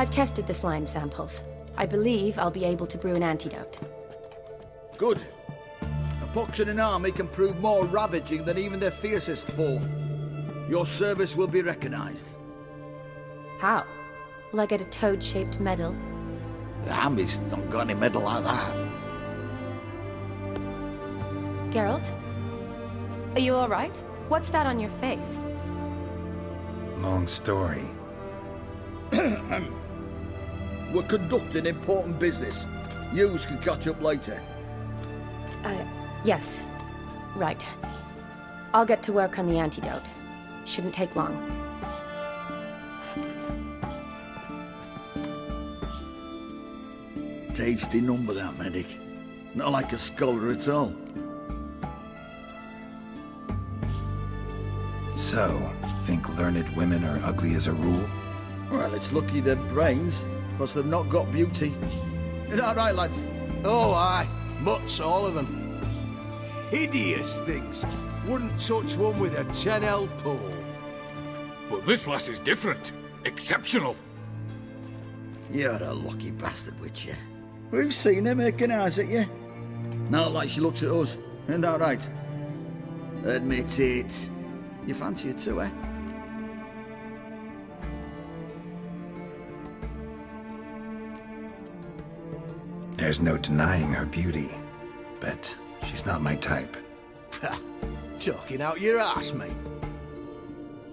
I've tested the slime samples. I believe I'll be able to brew an antidote. Good. A pox in an army can prove more ravaging than even their fiercest foe. Your service will be recognized. How? Will I get a toad-shaped medal? The army's not got any medal like that. Geralt? Are you alright? What's that on your face? Long story. We're conducting important business. Yous can catch up later. Yes. Right. I'll get to work on the antidote. Shouldn't take long. Tasty number, that medic. Not like a scholar at all. So, think learned women are ugly as a rule? Well, it's lucky they're brains, because they've not got beauty. Is that right, lads? Oh, aye. Mutts, all of them. Hideous things. Wouldn't touch one with a 10L pole. But this lass is different. Exceptional. You're a lucky bastard, Witcher. We've seen her making eyes at you. Not like she looks at us. Isn't that right? Admit it. You fancy her too, eh? There's no denying her beauty, but she's not my type. Talking out your ass, mate.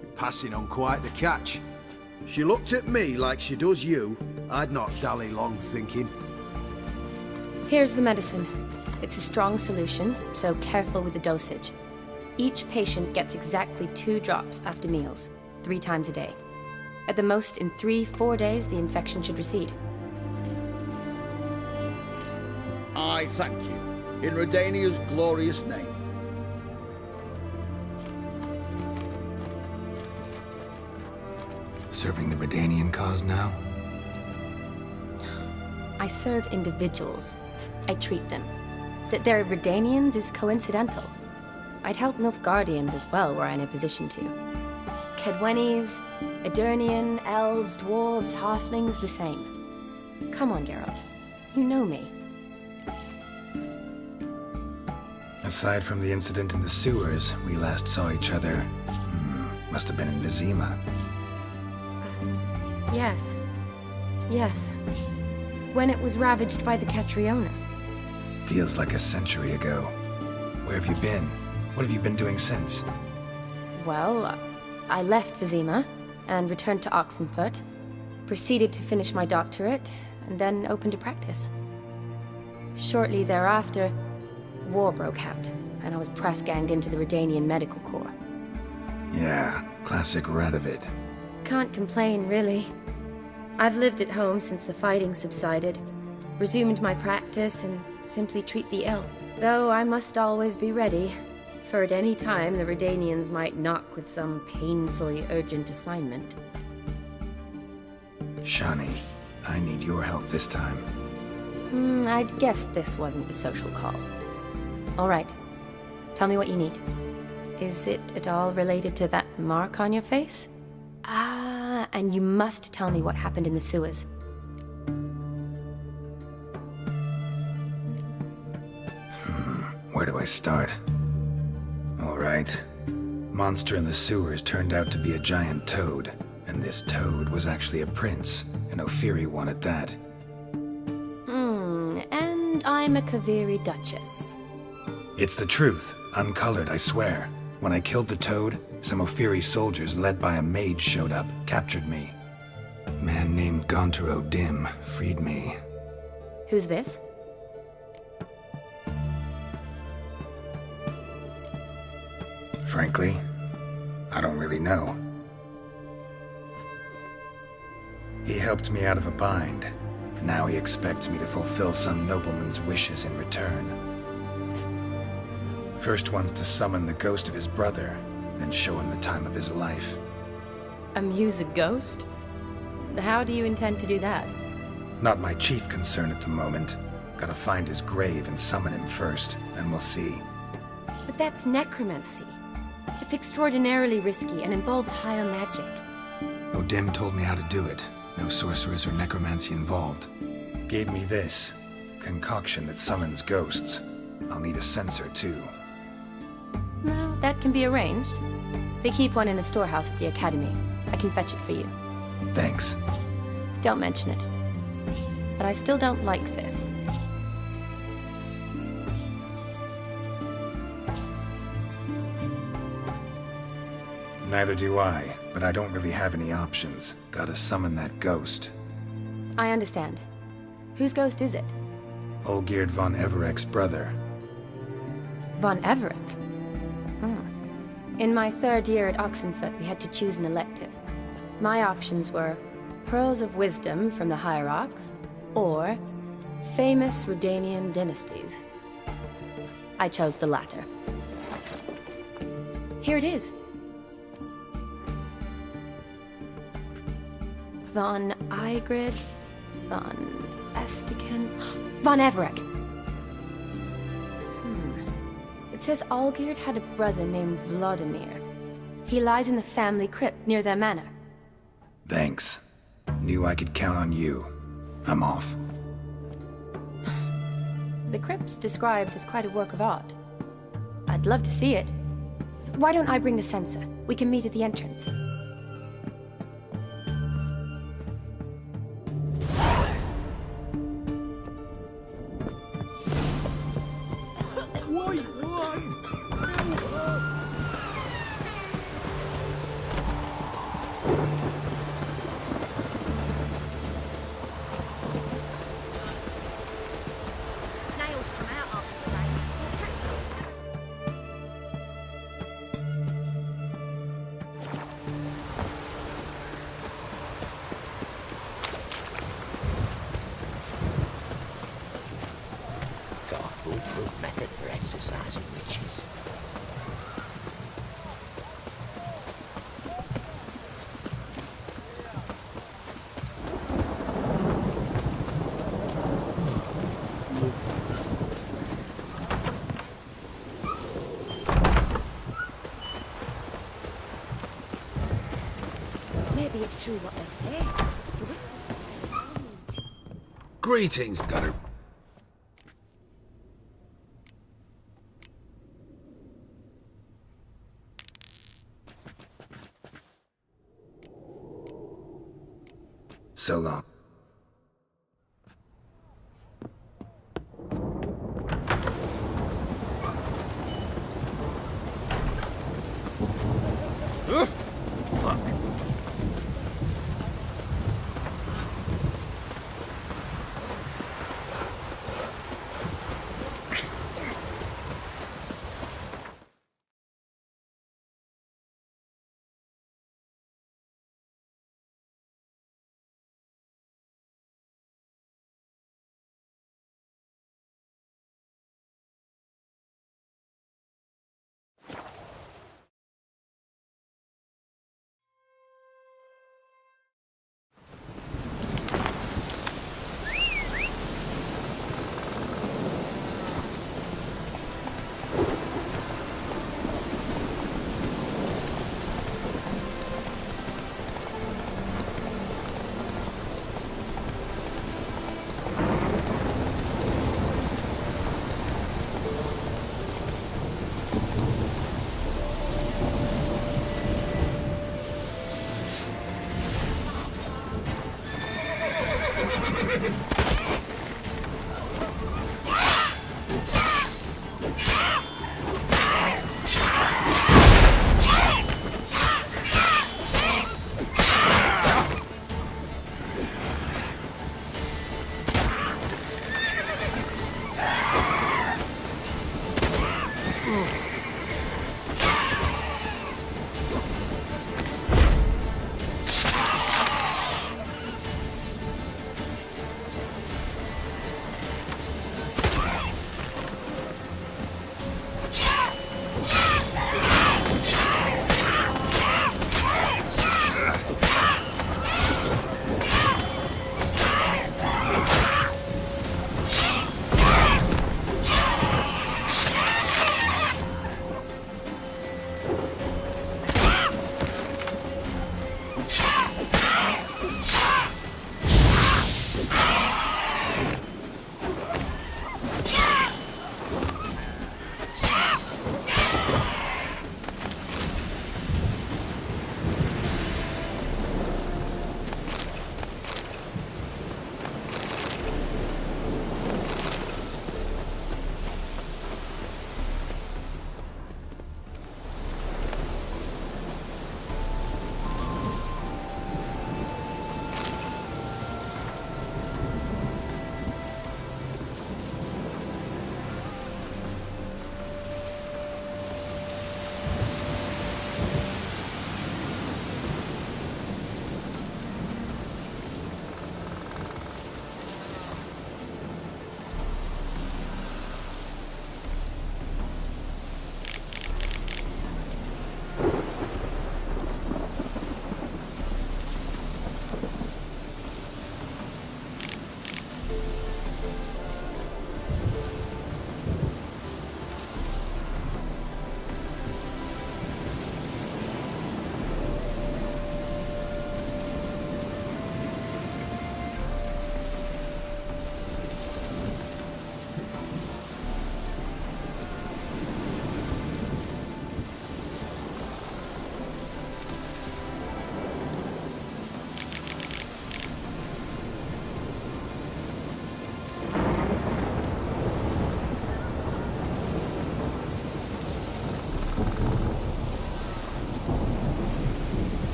You're passing on quite the catch. She looked at me like she does you. I'd not dally long thinking. Here's the medicine. It's a strong solution, so careful with the dosage. Each patient gets exactly 2 drops after meals, 3 times a day. At the most, in 3-4 days, the infection should recede. I thank you. In Redania's glorious name. Serving the Redanian cause now? I serve individuals. I treat them. That they're Redanians is coincidental. I'd help Nilfgaardians as well were I in a position to. Kedwenis, Edirnian, elves, dwarves, halflings, the same. Come on, Geralt. You know me. Aside from the incident in the sewers, we last saw each other. Must have been in Vizima. Yes. Yes. When it was ravaged by the Catriona. Feels like a century ago. Where have you been? What have you been doing since? Well, I left Vizima and returned to Oxenfurt, proceeded to finish my doctorate, and then opened a practice. Shortly thereafter, war broke out, and I was press-ganged into the Redanian Medical Corps. Yeah, classic Radovid. Can't complain, really. I've lived at home since the fighting subsided, resumed my practice, and simply treat the ill. Though I must always be ready, for at any time the Redanians might knock with some painfully urgent assignment. Shani, I need your help this time. I'd guessed this wasn't a social call. All right. Tell me what you need. Is it at all related to that mark on your face? Ah, and you must tell me what happened in the sewers. Where do I start? All right. Monster in the sewers turned out to be a giant toad, and this toad was actually a prince, an Ophiri one at that. And I'm a Kaviri Duchess. It's the truth, uncolored, I swear. When I killed the toad, some Ophiri soldiers led by a mage showed up, captured me. A man named Gontaro Dim freed me. Who's this? Frankly, I don't really know. He helped me out of a bind, and now he expects me to fulfill some nobleman's wishes in return. First one's to summon the ghost of his brother, then show him the time of his life. Amuse a ghost? How do you intend to do that? Not my chief concern at the moment. Gotta find his grave and summon him first, then we'll see. But that's necromancy. It's extraordinarily risky and involves higher magic. O'Dim told me how to do it. No sorcerers or necromancy involved. Gave me this concoction that summons ghosts. I'll need a sensor, too. Well, that can be arranged. They keep one in a storehouse at the academy. I can fetch it for you. Thanks. Don't mention it. But I still don't like this. Neither do I, but I don't really have any options. Gotta summon that ghost. I understand. Whose ghost is it? Olgierd von Everek's brother. Von Everett? In my third year at Oxenfoot, we had to choose an elective. My options were Pearls of Wisdom from the Hierarchs, or Famous Redanian Dynasties. I chose the latter. Here it is. Von Igrid, Von Estiken, Von Everett. It says Olgierd had a brother named Vladimir. He lies in the family crypt near their manor. Thanks. Knew I could count on you. I'm off. The crypt's described as quite a work of art. I'd love to see it. Why don't I bring the sensor? We can meet at the entrance. Snails come out after the rain. We'll catch them. Got a foolproof method for exercising witches. Maybe it's true what they say. Greetings, Gotta... So long.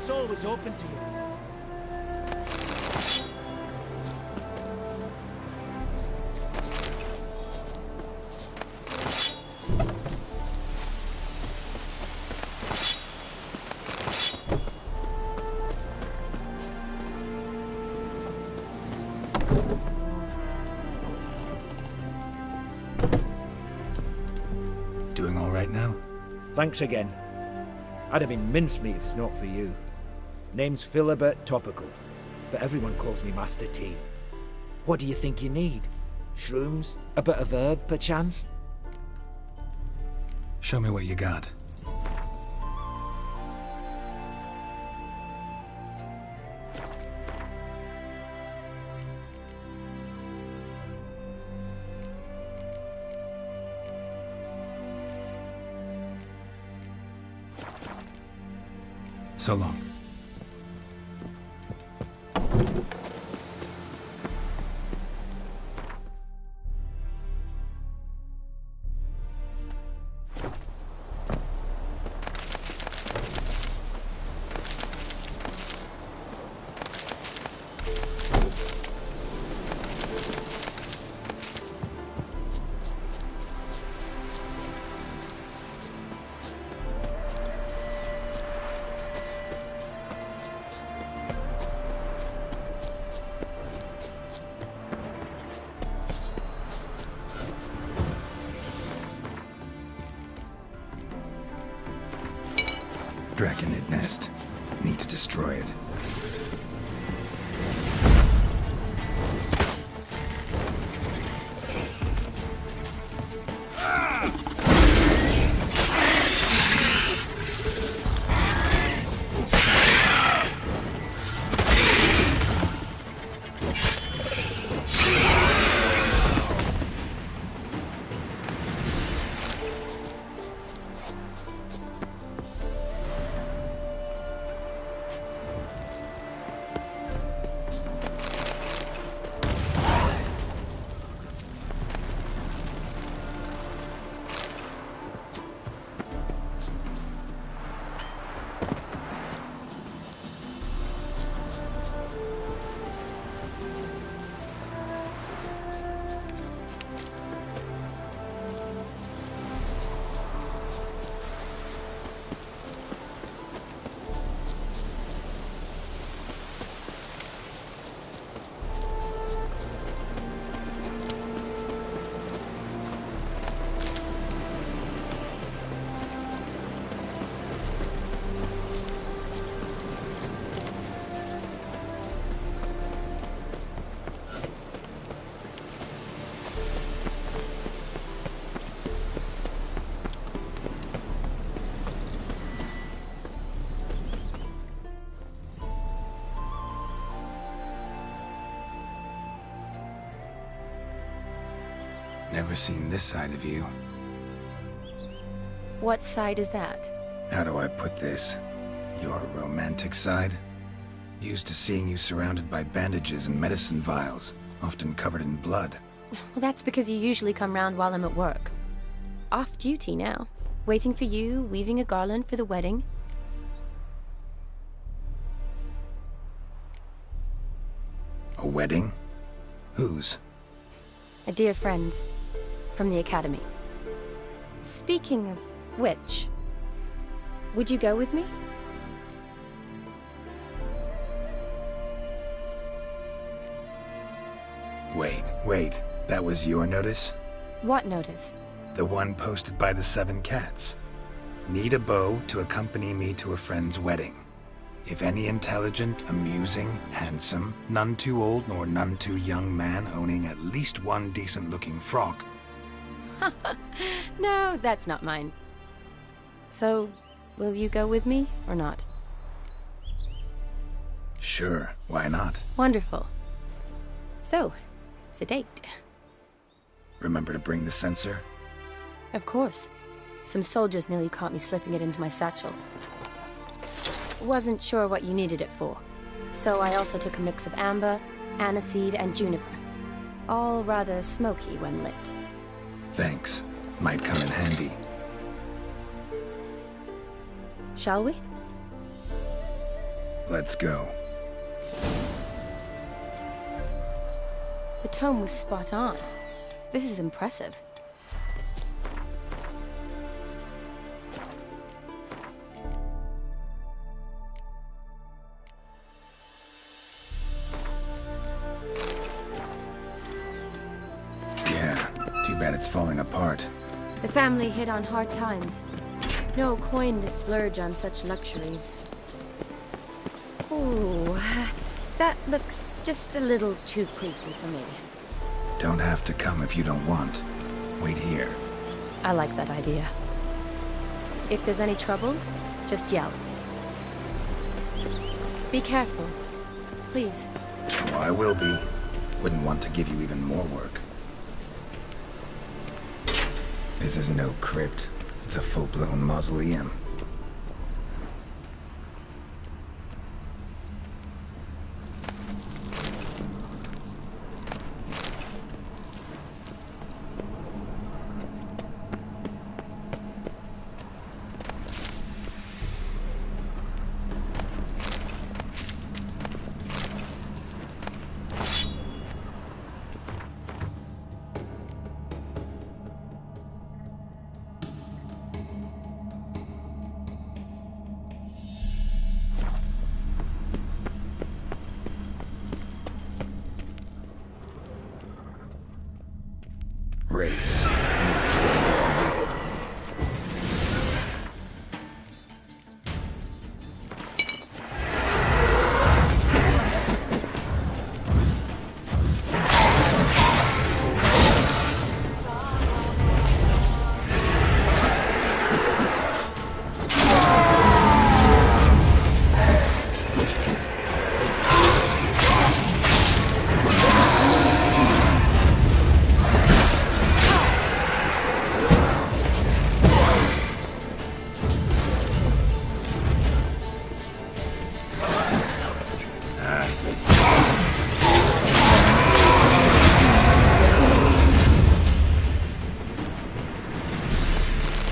It's always open to you. Doing all right now? Thanks again. I'd have been mincemeat if it's not for you. Name's Philibert Topical, but everyone calls me Master T. What do you think you need? Shrooms? A bit of herb, perchance? Show me what you got. So long. Draconid nest. Need to destroy it. Never seen this side of you. What side is that? How do I put this? Your romantic side? Used to seeing you surrounded by bandages and medicine vials, often covered in blood. Well, that's because you usually come round while I'm at work. Off duty now. Waiting for you, weaving a garland for the wedding. A wedding? Whose? A dear friend's. From the academy. Speaking of which, would you go with me? Wait. That was your notice? What notice? The one posted by the 7 cats. Need a beau to accompany me to a friend's wedding. If any intelligent, amusing, handsome, none too old nor none too young man owning at least one decent-looking frock. No, that's not mine. So, will you go with me, or not? Sure, why not? Wonderful. So, it's a date. Remember to bring the censer? Of course. Some soldiers nearly caught me slipping it into my satchel. Wasn't sure what you needed it for, so I also took a mix of amber, aniseed, and juniper. All rather smoky when lit. Thanks. Might come in handy. Shall we? Let's go. The tome was spot on. This is impressive. Yeah, too bad it's falling apart. The family hit on hard times. No coin to splurge on such luxuries. Ooh, that looks just a little too creepy for me. Don't have to come if you don't want. Wait here. I like that idea. If there's any trouble, just yell. Be careful. Please. Oh, I will be. Wouldn't want to give you even more work. This is no crypt. It's a full-blown mausoleum. Wraiths. Next one, easy.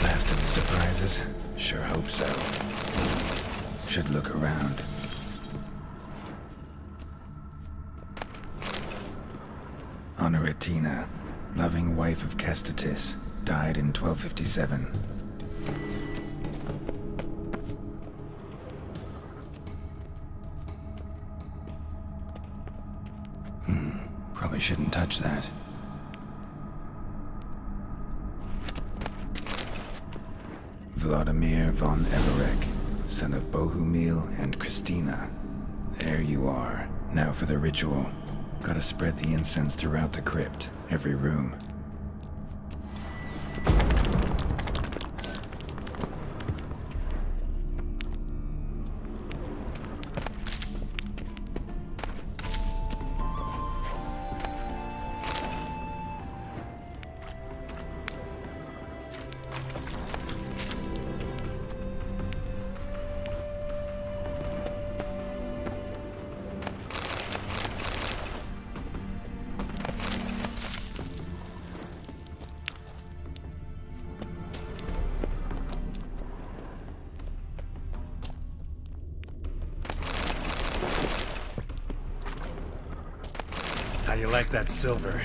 Last of the surprises? Sure hope so. Should look around. Honoratina, loving wife of Kestatis, died in 1257. Probably shouldn't touch that. Vladimir von Everek, son of Bohumil and Christina. There you are. Now for the ritual. Gotta spread the incense throughout the crypt, every room. How you like that silver?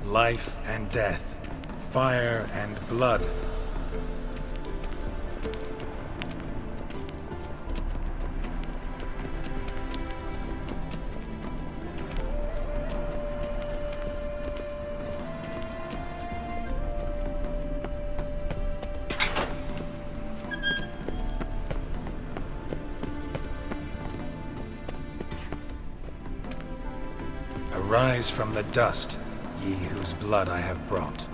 life and death, fire and blood. Arise from the dust, ye whose blood I have brought.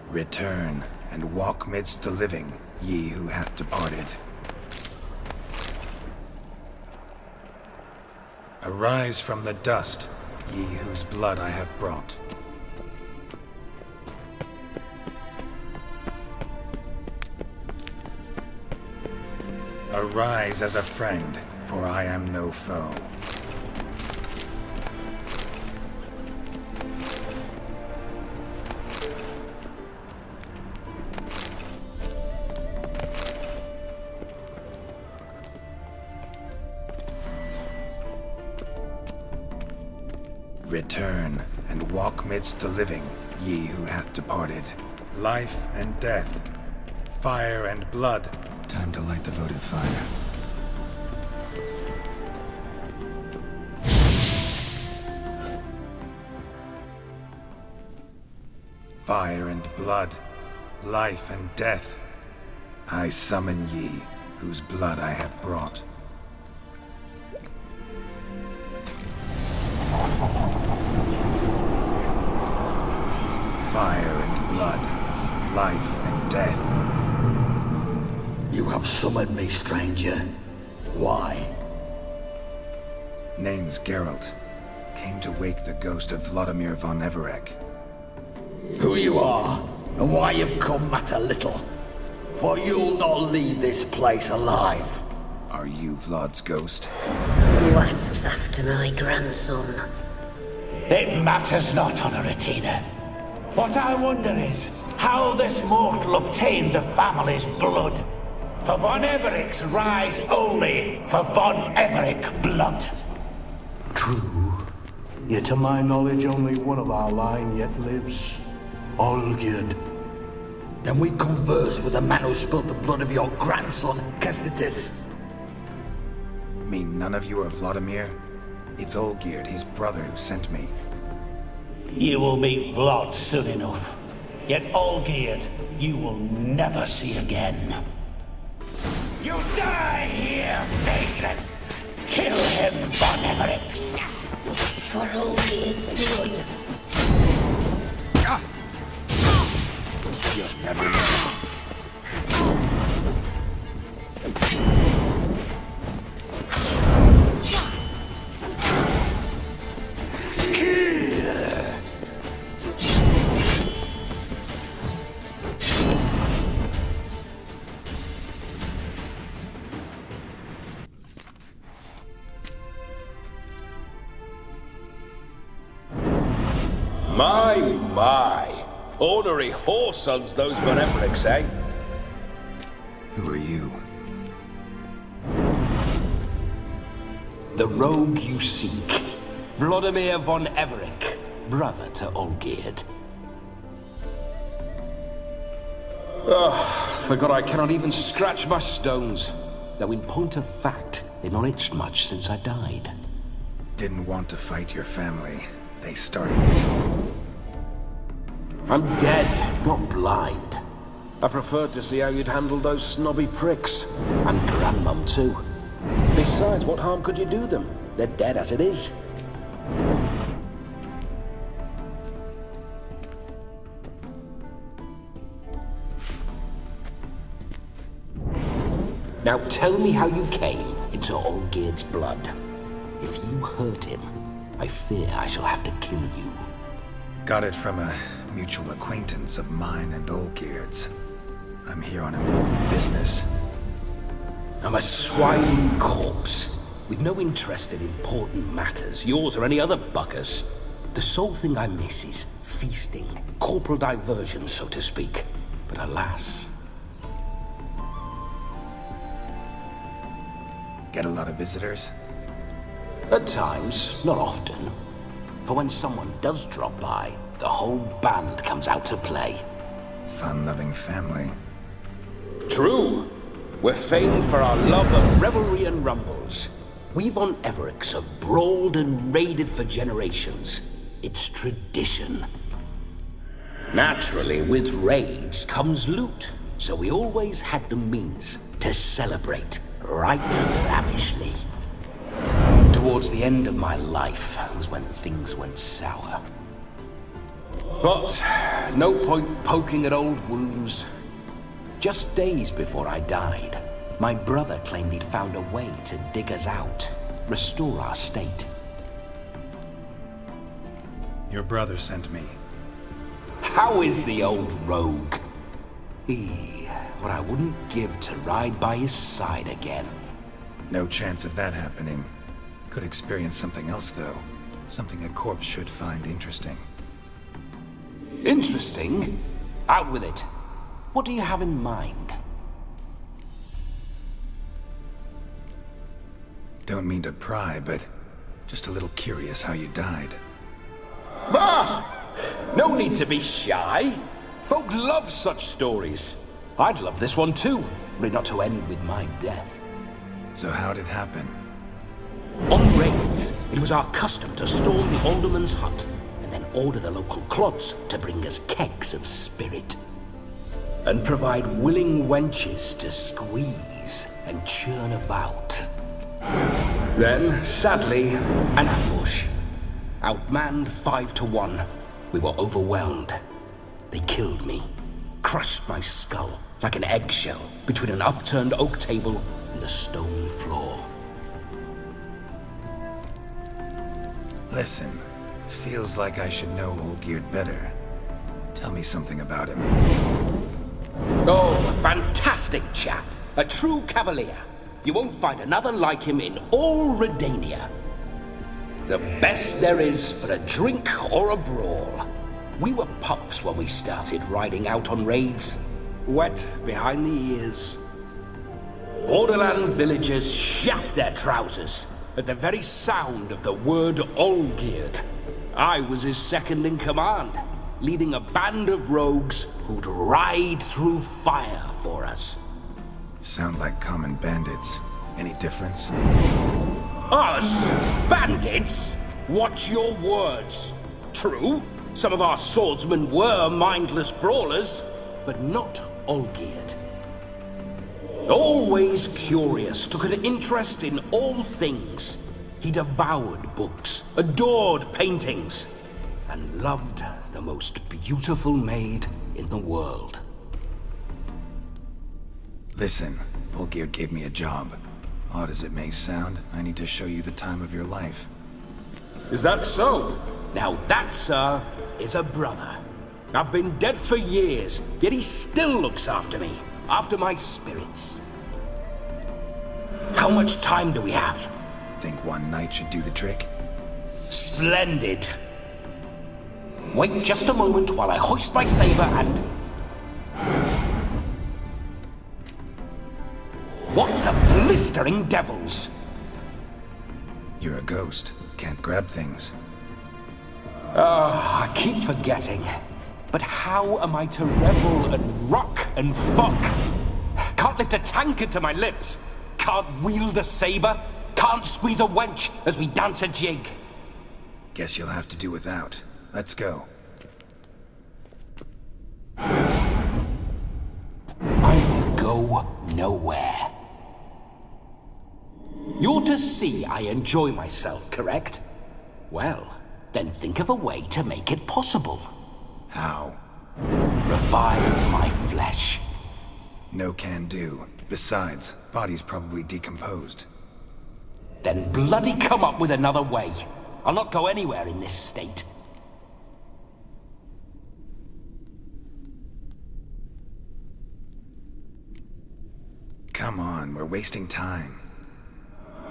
Return, and walk midst the living, ye who have departed. Arise from the dust, ye whose blood I have brought. Arise as a friend, for I am no foe. Return, and walk midst the living, ye who hath departed. Life and death, fire and blood. Time to light the votive fire. Fire and blood, life and death. I summon ye, whose blood I have brought. Fire and blood, life and death. You have summoned me, stranger. Why? Name's Geralt. Came to wake the ghost of Vladimir von Everec. Who you are, and why you've come matter little. For you'll not leave this place alive. Are you Vlad's ghost? Who asks after my grandson? It matters not, Honoratina. What I wonder is how this mortal obtained the family's blood. For von Everic's rise only for von Everec blood. True. Yet to my knowledge, only one of our line yet lives. Olgierd. Then we converse with the man who spilled the blood of your grandson, Kestitis. Mean none of you are Vladimir? It's Olgierd, his brother, who sent me. You will meet Vlad soon enough. Yet Olgierd, you will never see again. You die here, vagrant! Kill him, von Everix! For Olgierd's blood. You'll never know. My! Ornery whoresons those von Evericks, eh? Who are you? The rogue you seek. Vladimir von Everec, brother to Olgierd. Forgot I cannot even scratch my stones. Though in point of fact, they've not itched much since I died. Didn't want to fight your family. They started it. I'm dead, not blind. I preferred to see how you'd handle those snobby pricks. And Grandmum, too. Besides, what harm could you do them? They're dead as it is. Now tell me how you came into Olgierd's blood. If you hurt him, I fear I shall have to kill you. Got it from a mutual acquaintance of mine and Olgierd's. I'm here on important business. I'm a swining corpse, with no interest in important matters, yours or any other buggers. The sole thing I miss is feasting, corporal diversion, so to speak. But alas... Get a lot of visitors? At times, not often. For when someone does drop by, the whole band comes out to play. Fun-loving family. True. We're famed for our love of revelry and rumbles. We've on Everix have brawled and raided for generations. It's tradition. Naturally, with raids comes loot, so we always had the means to celebrate right lavishly. Towards the end of my life was when things went sour. But no point poking at old wounds. Just days before I died, my brother claimed he'd found a way to dig us out, restore our state. Your brother sent me. How is the old rogue? What I wouldn't give to ride by his side again. No chance of that happening. Could experience something else, though. Something a corpse should find interesting. Interesting? Out with it. What do you have in mind? Don't mean to pry, but just a little curious how you died. Bah! No need to be shy. Folk love such stories. I'd love this one too, were it not to end with my death. So how'd it happen? On raids, it was our custom to storm the alderman's hut and then order the local clods to bring us kegs of spirit. And provide willing wenches to squeeze and churn about. Then, sadly, an ambush. Outmanned 5-1, we were overwhelmed. They killed me, crushed my skull like an eggshell between an upturned oak table and the stone floor. Listen, feels like I should know Olgierd better. Tell me something about him. Oh, a fantastic chap. A true cavalier. You won't find another like him in all Redania. The best there is for a drink or a brawl. We were pups when we started riding out on raids. Wet behind the ears. Borderland villagers shat their trousers at the very sound of the word Olgierd. I was his second in command, leading a band of rogues who'd ride through fire for us. Sound like common bandits. Any difference? Us? Bandits? Watch your words. True, some of our swordsmen were mindless brawlers, but not Olgierd. Always curious, took an interest in all things. He devoured books, adored paintings, and loved the most beautiful maid in the world. Listen, Olgierd gave me a job. Odd as it may sound, I need to show you the time of your life. Is that so? Now that, sir, is a brother. I've been dead for years, yet he still looks after me, after my spirits. How much time do we have? Think one night should do the trick? Splendid. Wait just a moment while I hoist my saber and... What the blistering devils? You're a ghost. Can't grab things. I keep forgetting. But how am I to revel and rock and fuck? Can't lift a tankard to my lips. Can't wield a saber. Can't squeeze a wench as we dance a jig. Guess you'll have to do without. Let's go. I will go nowhere. You're to see I enjoy myself, correct? Well, then think of a way to make it possible. How? Revive my flesh. No can do. Besides, body's probably decomposed. Then bloody come up with another way. I'll not go anywhere in this state. Come on, we're wasting time.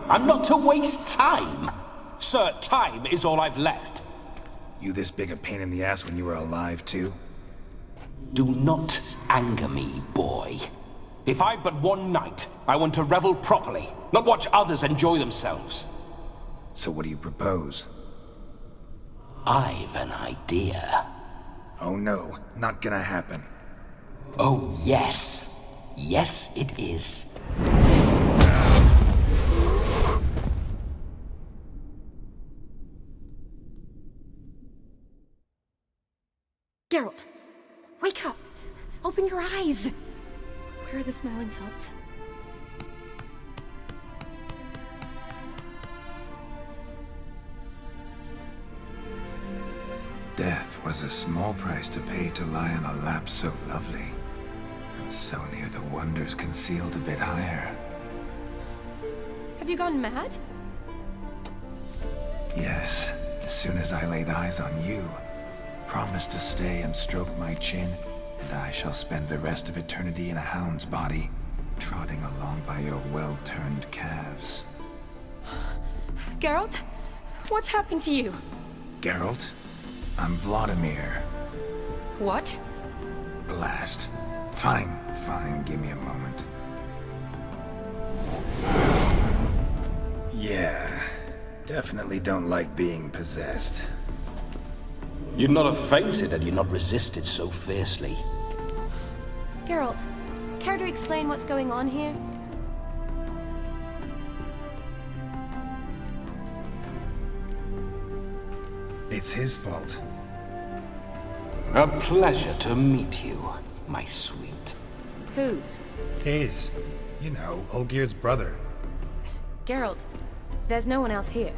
I'm not to waste time. Sir, time is all I've left. You this big a pain in the ass when you were alive, too? Do not anger me, boy. If I've but one night, I want to revel properly, not watch others enjoy themselves. So what do you propose? I've an idea. Oh no, not gonna happen. Oh, yes. Yes, it is. Geralt, wake up! Open your eyes! Where are the smelling salts? Death was a small price to pay to lie on a lap so lovely, and so near the wonders concealed a bit higher. Have you gone mad? Yes, as soon as I laid eyes on you, promised to stay and stroke my chin, and I shall spend the rest of eternity in a hound's body, trotting along by your well-turned calves. Geralt? What's happened to you? Geralt? I'm Vladimir. What? Blast. Fine, give me a moment. Yeah, definitely don't like being possessed. You'd not have fainted had you not resisted so fiercely. Geralt, care to explain what's going on here? It's his fault. A pleasure to meet you, my sweet. Whose? His. You know, Olgerd's brother. Geralt, there's no one else here.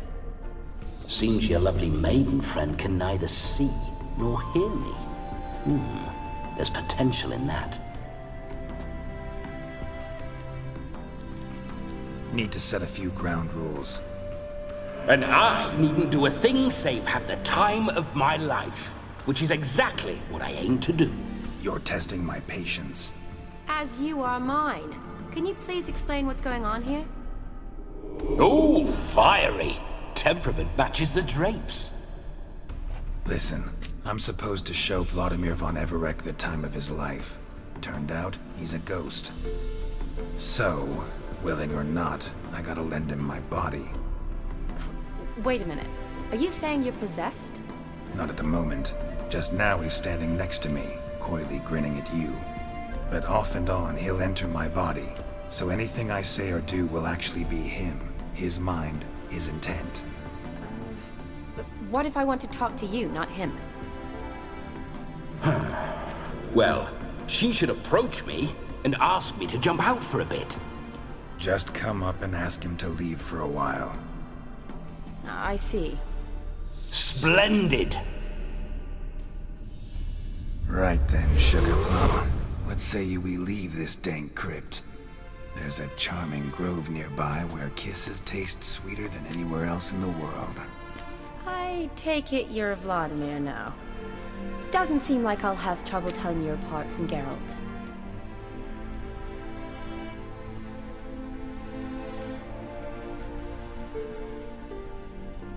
Seems your lovely maiden friend can neither see nor hear me. There's potential in that. Need to set a few ground rules. And I needn't do a thing save have the time of my life, which is exactly what I aim to do. You're testing my patience. As you are mine. Can you please explain what's going on here? Oh, fiery. Temperament matches the drapes. Listen, I'm supposed to show Vladimir von Everec the time of his life. Turned out, he's a ghost. So, willing or not, I gotta lend him my body. Wait a minute. Are you saying you're possessed? Not at the moment. Just now he's standing next to me, coyly grinning at you. But off and on, he'll enter my body. So anything I say or do will actually be him, his mind, his intent. But what if I want to talk to you, not him? Well, she should approach me and ask me to jump out for a bit. Just come up and ask him to leave for a while. I see. Splendid! Right then, Sugar Plum. What say you we leave this dank crypt? There's a charming grove nearby where kisses taste sweeter than anywhere else in the world. I take it you're Vladimir now. Doesn't seem like I'll have trouble telling you apart from Geralt.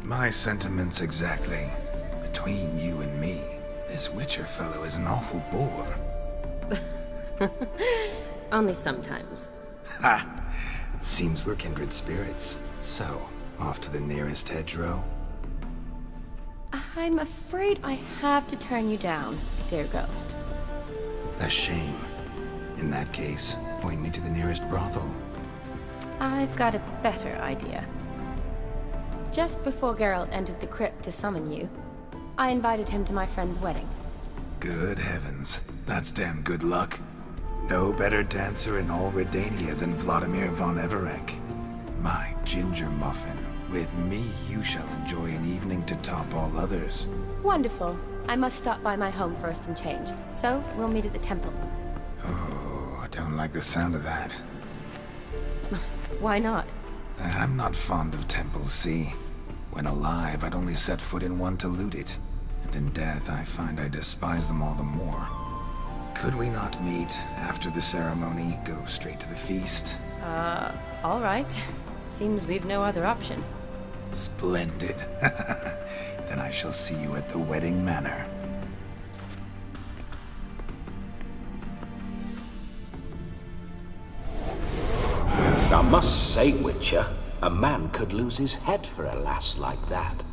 My sentiments exactly. Between you and me, this Witcher fellow is an awful bore. Only sometimes. Ha! Seems we're kindred spirits. So, off to the nearest hedgerow? I'm afraid I have to turn you down, dear ghost. A shame. In that case, point me to the nearest brothel. I've got a better idea. Just before Geralt entered the crypt to summon you, I invited him to my friend's wedding. Good heavens. That's damn good luck. No better dancer in all Redania than Vladimir von Everec. My ginger muffin. With me, you shall enjoy an evening to top all others. Wonderful. I must stop by my home first and change. So, we'll meet at the temple. Oh, I don't like the sound of that. Why not? I'm not fond of temples, see? When alive, I'd only set foot in one to loot it. And in death, I find I despise them all the more. Could we not meet after the ceremony, go straight to the feast? All right. Seems we've no other option. Splendid. Then I shall see you at the wedding manor. must say, Witcher, a man could lose his head for a lass like that.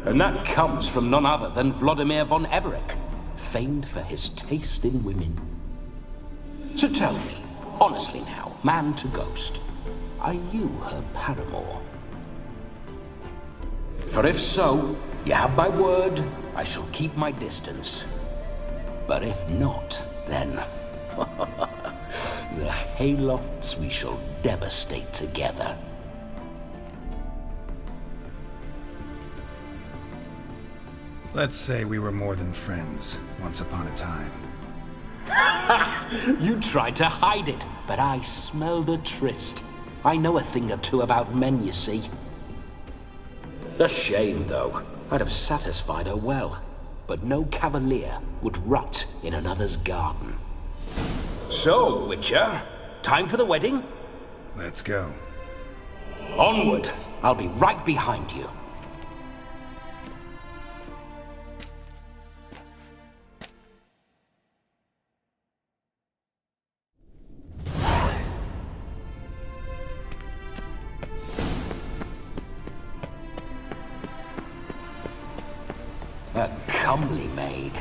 And that comes from none other than Vladimir von Everec, famed for his taste in women. So tell me, honestly now, man to ghost, are you her paramour? For if so, you have my word, I shall keep my distance. But if not, then the haylofts we shall devastate together. Let's say we were more than friends, once upon a time. You tried to hide it, but I smelled a tryst. I know a thing or two about men, you see. A shame, though. I'd have satisfied her well, but no cavalier would rot in another's garden. So, Witcher, time for the wedding? Let's go. Onward! I'll be right behind you. A comely maid.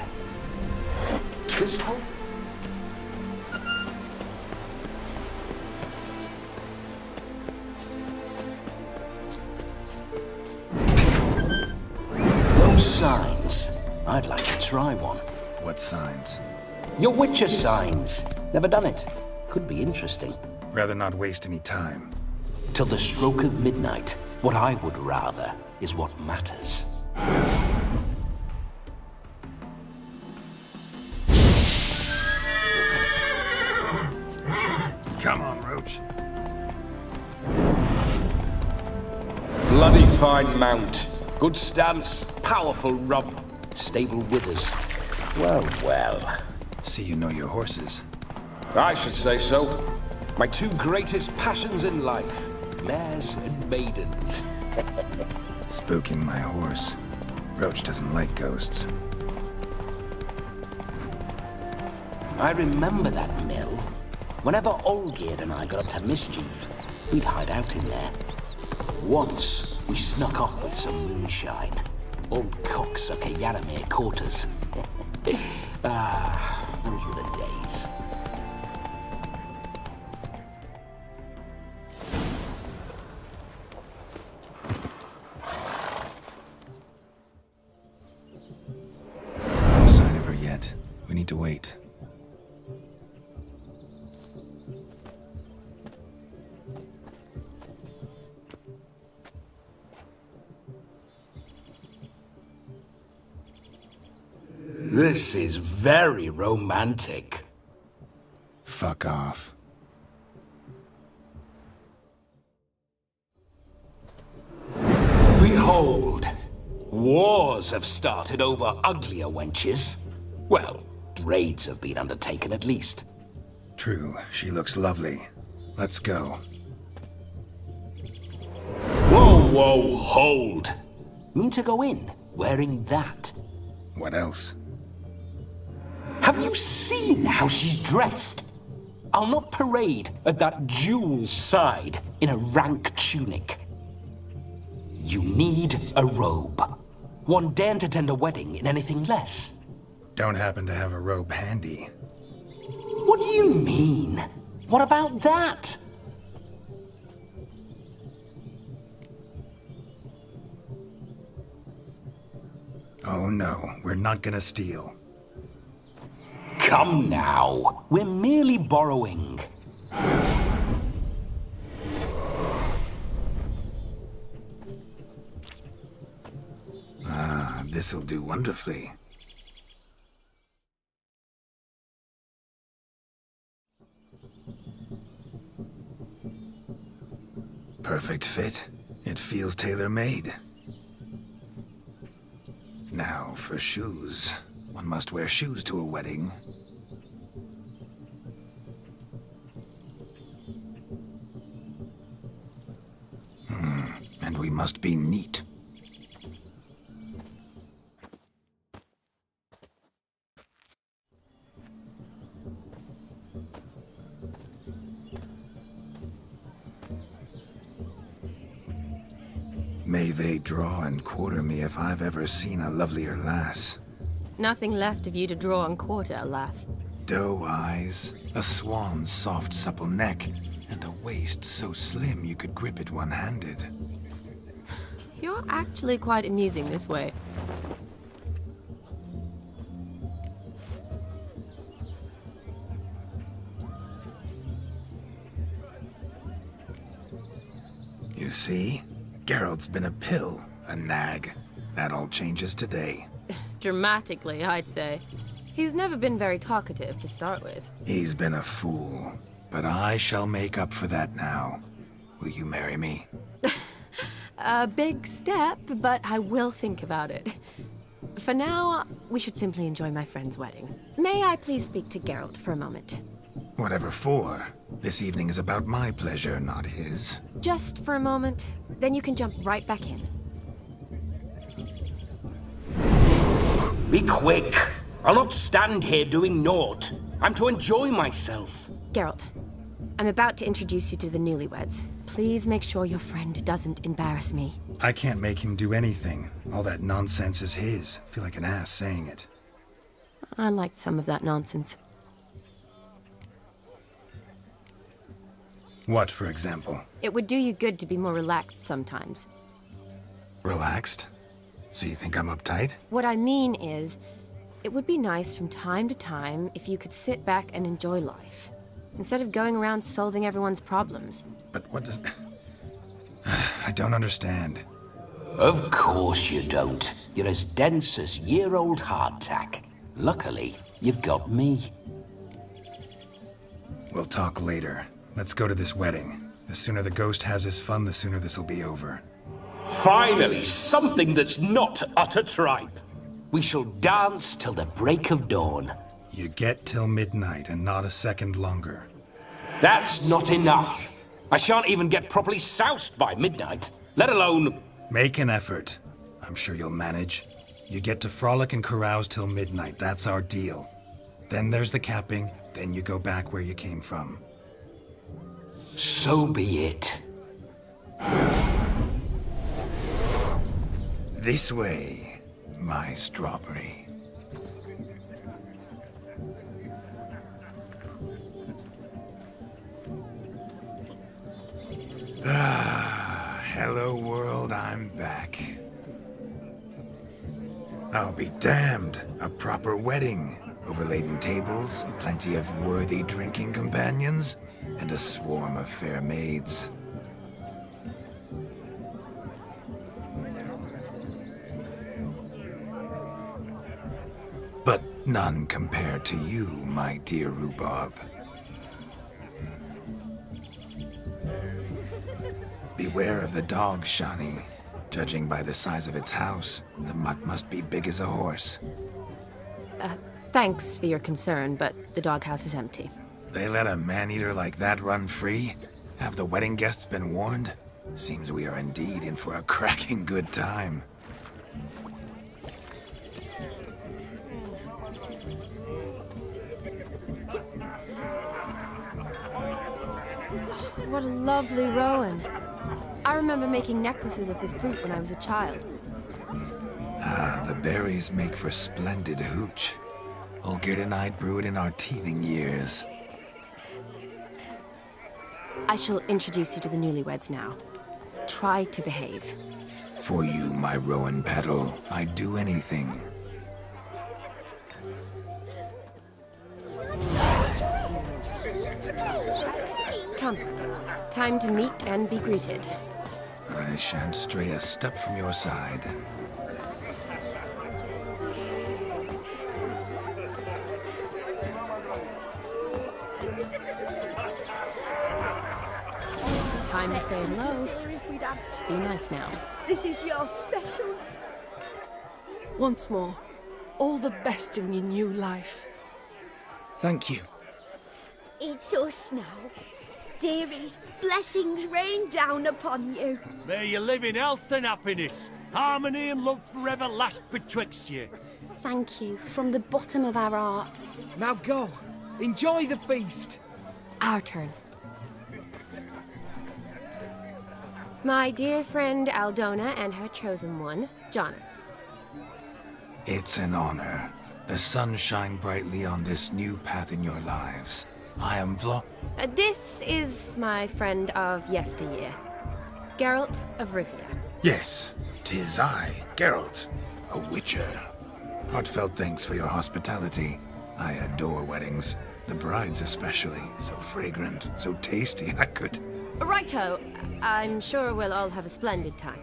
This whole... Those signs. I'd like to try one. What signs? Your Witcher signs. Never done it. Could be interesting. Rather not waste any time. Till the stroke of midnight, what I would rather is what matters. Come on, Roach. Bloody fine mount. Good stance, powerful rump, stable withers. Well, well. See you know your horses. I should say so. My two greatest passions in life. Mares and maidens. Spooking my horse. Roach doesn't like ghosts. I remember that mill. Whenever Olgierd and I got up to mischief, we'd hide out in there. Once, we snuck off with some moonshine. Old cocksucker Yaramir caught us. Those were the days. No sign of her yet. We need to wait. This is very romantic. Fuck off. Behold, wars have started over uglier wenches. Well, raids have been undertaken at least. True, she looks lovely. Let's go. Whoa, whoa, hold. Mean to go in wearing that? What else? Have you seen how she's dressed? I'll not parade at that jewel's side in a rank tunic. You need a robe. One daren't attend a wedding in anything less. Don't happen to have a robe handy. What do you mean? What about that? Oh no, we're not gonna steal. Come now, we're merely borrowing. Ah, this'll do wonderfully. Perfect fit. It feels tailor-made. Now for shoes. One must wear shoes to a wedding. And we must be neat. May they draw and quarter me if I've ever seen a lovelier lass. Nothing left of you to draw and quarter, alas. Doe eyes, a swan's soft supple neck, and a waist so slim you could grip it one-handed. You're actually quite amusing this way. You see? Geralt's been a pill, a nag. That all changes today. Dramatically, I'd say. He's never been very talkative to start with. He's been a fool, but I shall make up for that now. Will you marry me? A big step, but I will think about it. For now, we should simply enjoy my friend's wedding. May I please speak to Geralt for a moment? Whatever for. This evening is about my pleasure, not his. Just for a moment, then you can jump right back in. Be quick. I'll not stand here doing naught. I'm to enjoy myself. Geralt, I'm about to introduce you to the newlyweds. Please make sure your friend doesn't embarrass me. I can't make him do anything. All that nonsense is his. Feel like an ass saying it. I liked some of that nonsense. What, for example? It would do you good to be more relaxed sometimes. Relaxed? So you think I'm uptight? What I mean is, it would be nice from time to time if you could sit back and enjoy life, instead of going around solving everyone's problems. But what does... I don't understand. Of course you don't. You're as dense as year-old hardtack. Luckily, you've got me. We'll talk later. Let's go to this wedding. The sooner the ghost has his fun, the sooner this'll be over. Finally, something that's not utter tripe. We shall dance till the break of dawn. You get till midnight and not a second longer. That's not enough. I shan't even get properly soused by midnight, let alone... Make an effort. I'm sure you'll manage. You get to frolic and carouse till midnight, that's our deal. Then there's the capping, then you go back where you came from. So be it. This way, my strawberry. Hello world, I'm back. I'll be damned. A proper wedding. Overladen tables, plenty of worthy drinking companions, and a swarm of fair maids. But none compared to you, my dear rhubarb. Beware of the dog, Shani. Judging by the size of its house, the mutt must be big as a horse. Thanks for your concern, but the doghouse is empty. They let a man-eater like that run free? Have the wedding guests been warned? Seems we are indeed in for a cracking good time. What a lovely rowan. I remember making necklaces of the fruit when I was a child. Ah, the berries make for splendid hooch. Olgierd and I brewed in our teething years. I shall introduce you to the newlyweds now. Try to behave. For you, my rowan petal, I'd do anything. Come. Time to meet and be greeted. I shan't stray a step from your side. Time to say hello. Be nice now. This is your special. Once more, all the best in your new life. Thank you. It's us now. Dearies, blessings rain down upon you. May you live in health and happiness. Harmony and love forever last betwixt you. Thank you from the bottom of our hearts. Now go. Enjoy the feast. Our turn. My dear friend Aldona and her chosen one, Jonas. It's an honor. The sun shine brightly on this new path in your lives. I am This is my friend of yesteryear, Geralt of Rivia. Yes, 'tis I, Geralt, a witcher. Heartfelt thanks for your hospitality. I adore weddings. The brides especially. So fragrant, so tasty, I could... Righto. I'm sure we'll all have a splendid time.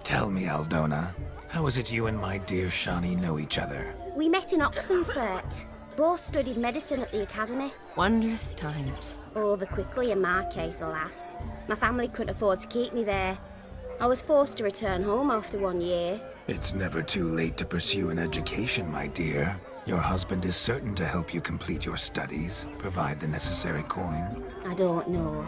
Tell me, Aldona, how is it you and my dear Shani know each other? We met in Oxenfurt. Both studied medicine at the academy. Wondrous times. Over quickly in my case, alas. My family couldn't afford to keep me there. I was forced to return home after 1 year. It's never too late to pursue an education, my dear. Your husband is certain to help you complete your studies, provide the necessary coin. I don't know.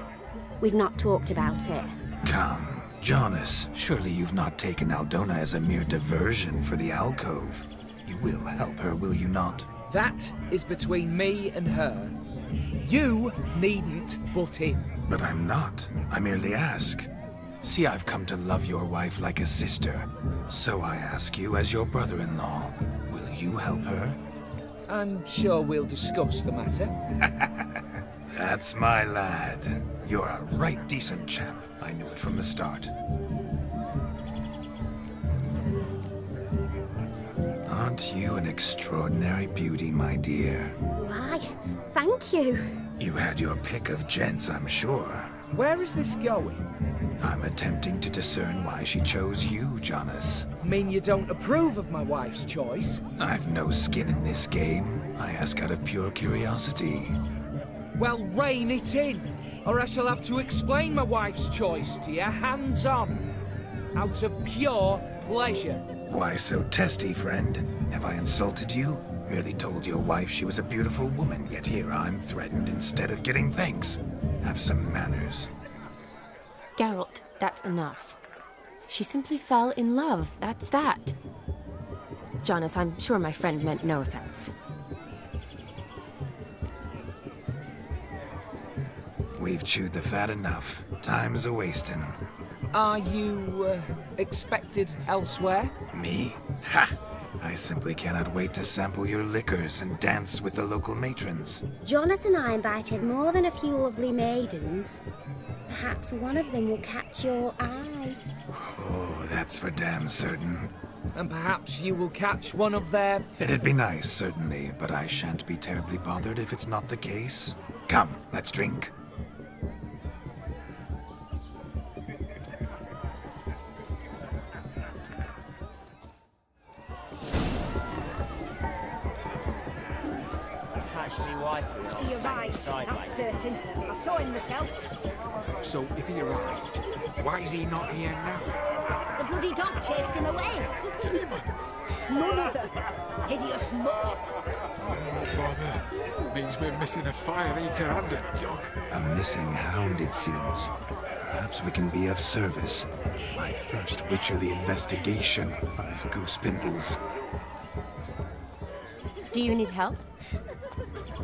We've not talked about it. Come, Jonas, surely you've not taken Aldona as a mere diversion for the alcove. You will help her, will you not? That is between me and her. You needn't butt in. But I'm not. I merely ask. See, I've come to love your wife like a sister. So I ask you, as your brother-in-law, will you help her? I'm sure we'll discuss the matter. That's my lad. You're a right decent chap. I knew it from the start. Aren't you an extraordinary beauty, my dear? Why, thank you. You had your pick of gents, I'm sure. Where is this going? I'm attempting to discern why she chose you, Jonas. Mean you don't approve of my wife's choice? I've no skin in this game. I ask out of pure curiosity. Well, rein it in, or I shall have to explain my wife's choice to you hands-on. Out of pure pleasure. Why so testy, friend? Have I insulted you? Merely told your wife she was a beautiful woman, yet here I'm threatened instead of getting thanks. Have some manners. Geralt, that's enough. She simply fell in love, that's that. Jonas, I'm sure my friend meant no offense. We've chewed the fat enough. Time's a-wasting. Are you, expected elsewhere? Me? Ha! I simply cannot wait to sample your liquors and dance with the local matrons. Jonas and I invited more than a few lovely maidens. Perhaps one of them will catch your eye. Oh, that's for damn certain. And perhaps you will catch one of their... It'd be nice, certainly, but I shan't be terribly bothered if it's not the case. Come, let's drink. He arrived, that's certain. I saw him myself. So, if he arrived, why is he not here now? The bloody dog chased him away. Demon! None other. Hideous mutt. Oh, bother. Means we're missing a fire eater and a dog. A missing hound, it seems. Perhaps we can be of service. My first witcherly investigation of goose pimples. Do you need help?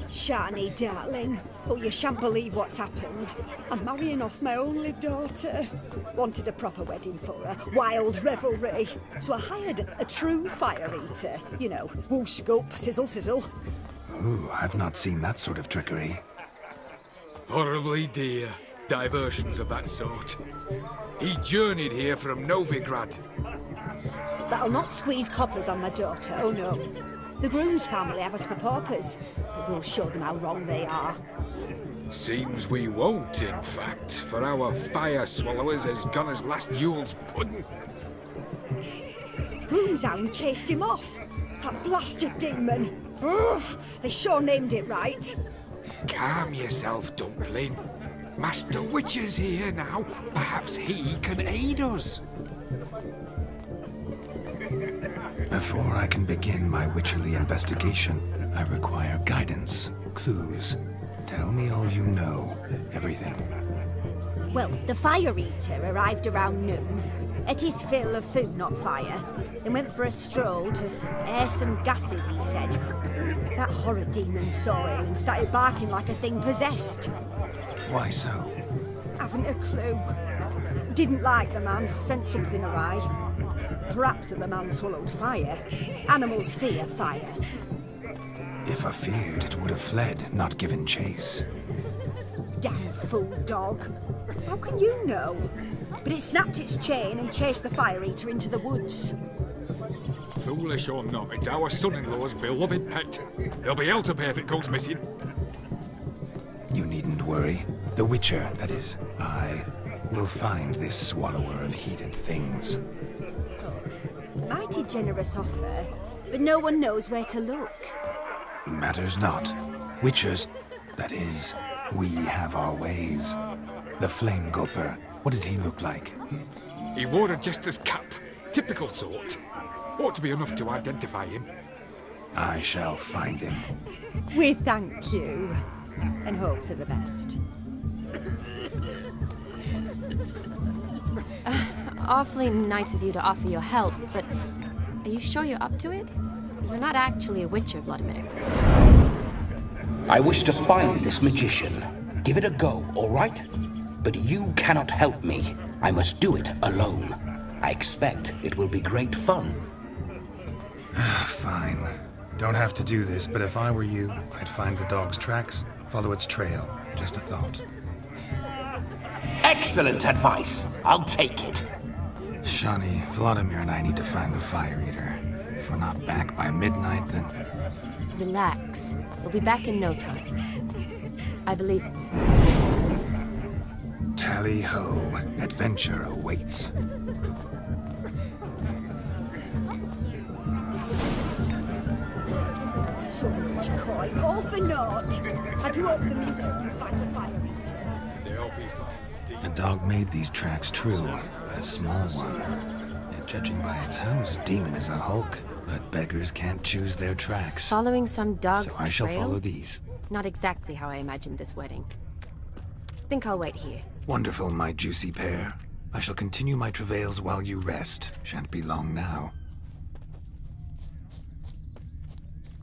Shani, darling. Oh, you shan't believe what's happened. I'm marrying off my only daughter. Wanted a proper wedding for her. Wild revelry. So I hired a true fire eater. You know, woo scope, sizzle sizzle. Ooh, I've not seen that sort of trickery. Horribly dear. Diversions of that sort. He journeyed here from Novigrad. That'll not squeeze coppers on my daughter, oh no. The groom's family have us for paupers, but we'll show them how wrong they are. Seems we won't, in fact, for our fire swallowers has gone as last Yule's pudding. Groom's hound chased him off. That blasted demon. Ugh, they sure named it right. Calm yourself, Dumpling. Master Witcher's here now. Perhaps he can aid us. Before I can begin my witcherly investigation, I require guidance, clues. Tell me all you know, everything. Well, the fire eater arrived around noon. Ate his fill of food, not fire, then went for a stroll to air some gases, he said. That horrid demon saw him and started barking like a thing possessed. Why so? Haven't a clue. Didn't like the man, sensed something awry. Perhaps the man swallowed fire. Animals fear fire. If I feared, it would have fled, not given chase. Damn fool dog. How can you know? But it snapped its chain and chased the fire eater into the woods. Foolish or not, it's our son-in-law's beloved pet. There'll be hell to pay if it goes missing. You needn't worry. The Witcher, that is, I, will find this swallower of heated things. Mighty generous offer, but no one knows where to look. Matters not. Witchers, that is, we have our ways. The Flame Gulper, what did he look like? He wore a jester's cap. Typical sort. Ought to be enough to identify him. I shall find him. We thank you, and hope for the best. Awfully nice of you to offer your help, but are you sure you're up to it? You're not actually a witcher, Vladimir. I wish to find this magician. Give it a go, all right? But you cannot help me. I must do it alone. I expect it will be great fun. Fine. Don't have to do this, but if I were you, I'd find the dog's tracks, follow its trail. Just a thought. Excellent advice. I'll take it. Shani, Vladimir and I need to find the Fire Eater. If we're not back by midnight, then... Relax. We'll be back in no time. I believe in you. Tally-ho. Adventure awaits. So much coin, all for naught. I do hope the mutant can find the fire eater. They'll be fine. A dog made these tracks true, but a small one. And judging by its house, Demon is a hulk, but beggars can't choose their tracks. Following some dog's So I shall trail? follow these. Not exactly how I imagined this wedding. Think I'll wait here. Wonderful, my juicy pair. I shall continue my travails while you rest. Shan't be long now.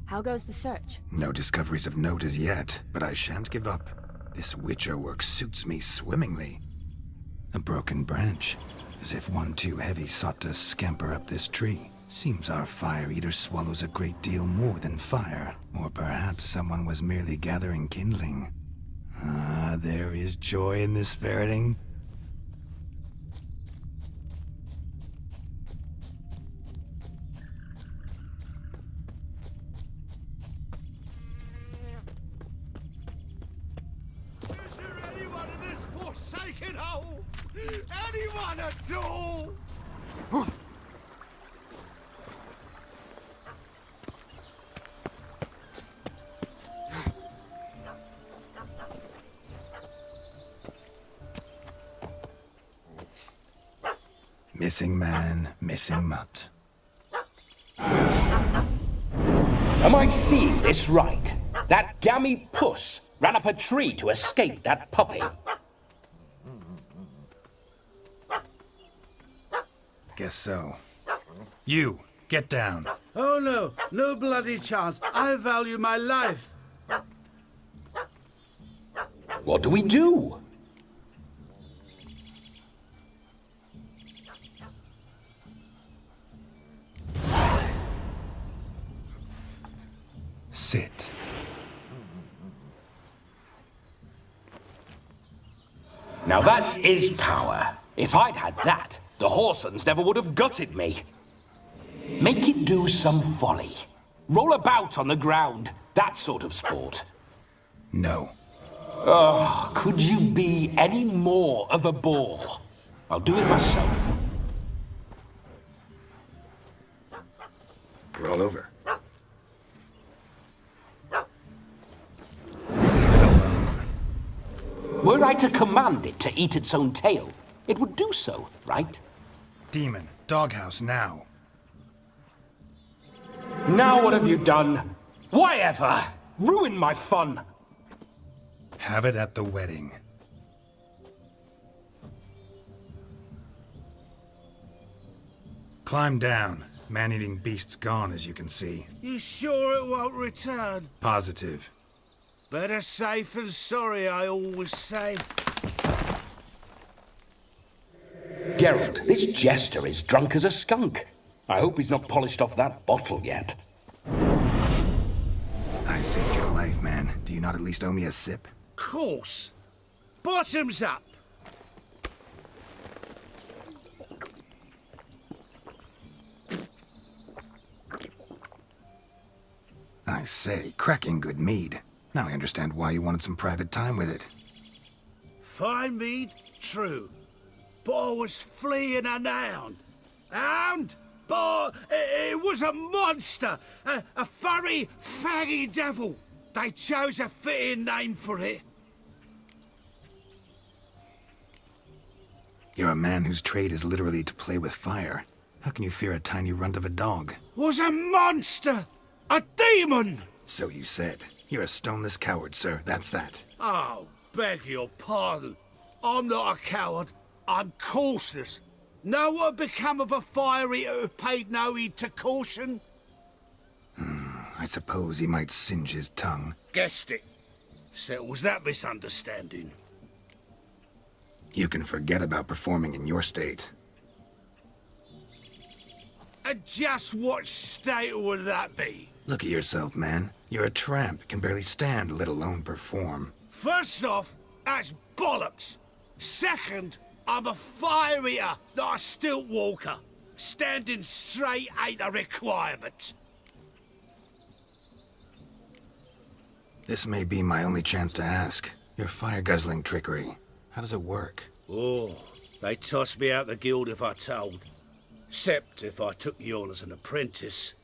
How goes the search? No discoveries of note as yet, but I shan't give up. This Witcher work suits me swimmingly. A broken branch, as if one too heavy sought to scamper up this tree. Seems our Fire Eater swallows a great deal more than fire. Or perhaps someone was merely gathering kindling. Ah, there is joy in this ferreting. Anyone in this forsaken hole? Anyone at all? Missing man, missing mutt. Am I seeing this right? That gammy puss ran up a tree to escape that puppy. Guess so. You, get down. Oh no, no bloody chance. I value my life. What do we do? Sit. Now that is power. If I'd had that, the Horsons never would have gutted me. Make it do some folly. Roll about on the ground. That sort of sport. No. Oh, could you be any more of a bore? I'll do it myself. Roll over. Were I to command it to eat its own tail, it would do so, right? Demon, doghouse now. Now what have you done? Why ever? Ruin my fun. Have it at the wedding. Climb down. Man-eating beast's gone, as you can see. You sure it won't return? Positive. Better safe than sorry, I always say. Geralt, this jester is drunk as a skunk. I hope he's not polished off that bottle yet. I saved your life, man. Do you not at least owe me a sip? Course. Bottoms up. I say, cracking good mead. Now I understand why you wanted some private time with it. Fine mead, true. But I was fleeing an hound. Hound? But it was a monster. A furry, faggy devil. They chose a fitting name for it. You're a man whose trade is literally to play with fire. How can you fear a tiny runt of a dog? Was a monster. A demon! So you said. You're a stoneless coward, sir. That's that. Oh, beg your pardon. I'm not a coward. I'm cautious. Know what had become of a fire eater who paid no heed to caution? I suppose he might singe his tongue. Guessed it. Settles that misunderstanding. You can forget about performing in your state. And just what state would that be? Look at yourself, man. You're a tramp, can barely stand, let alone perform. First off, that's bollocks. Second, I'm a fire eater, not a stilt walker. Standing straight ain't a requirement. This may be my only chance to ask. Your fire-guzzling trickery. How does it work? Oh, they toss me out the guild if I told. Except if I took you on as an apprentice.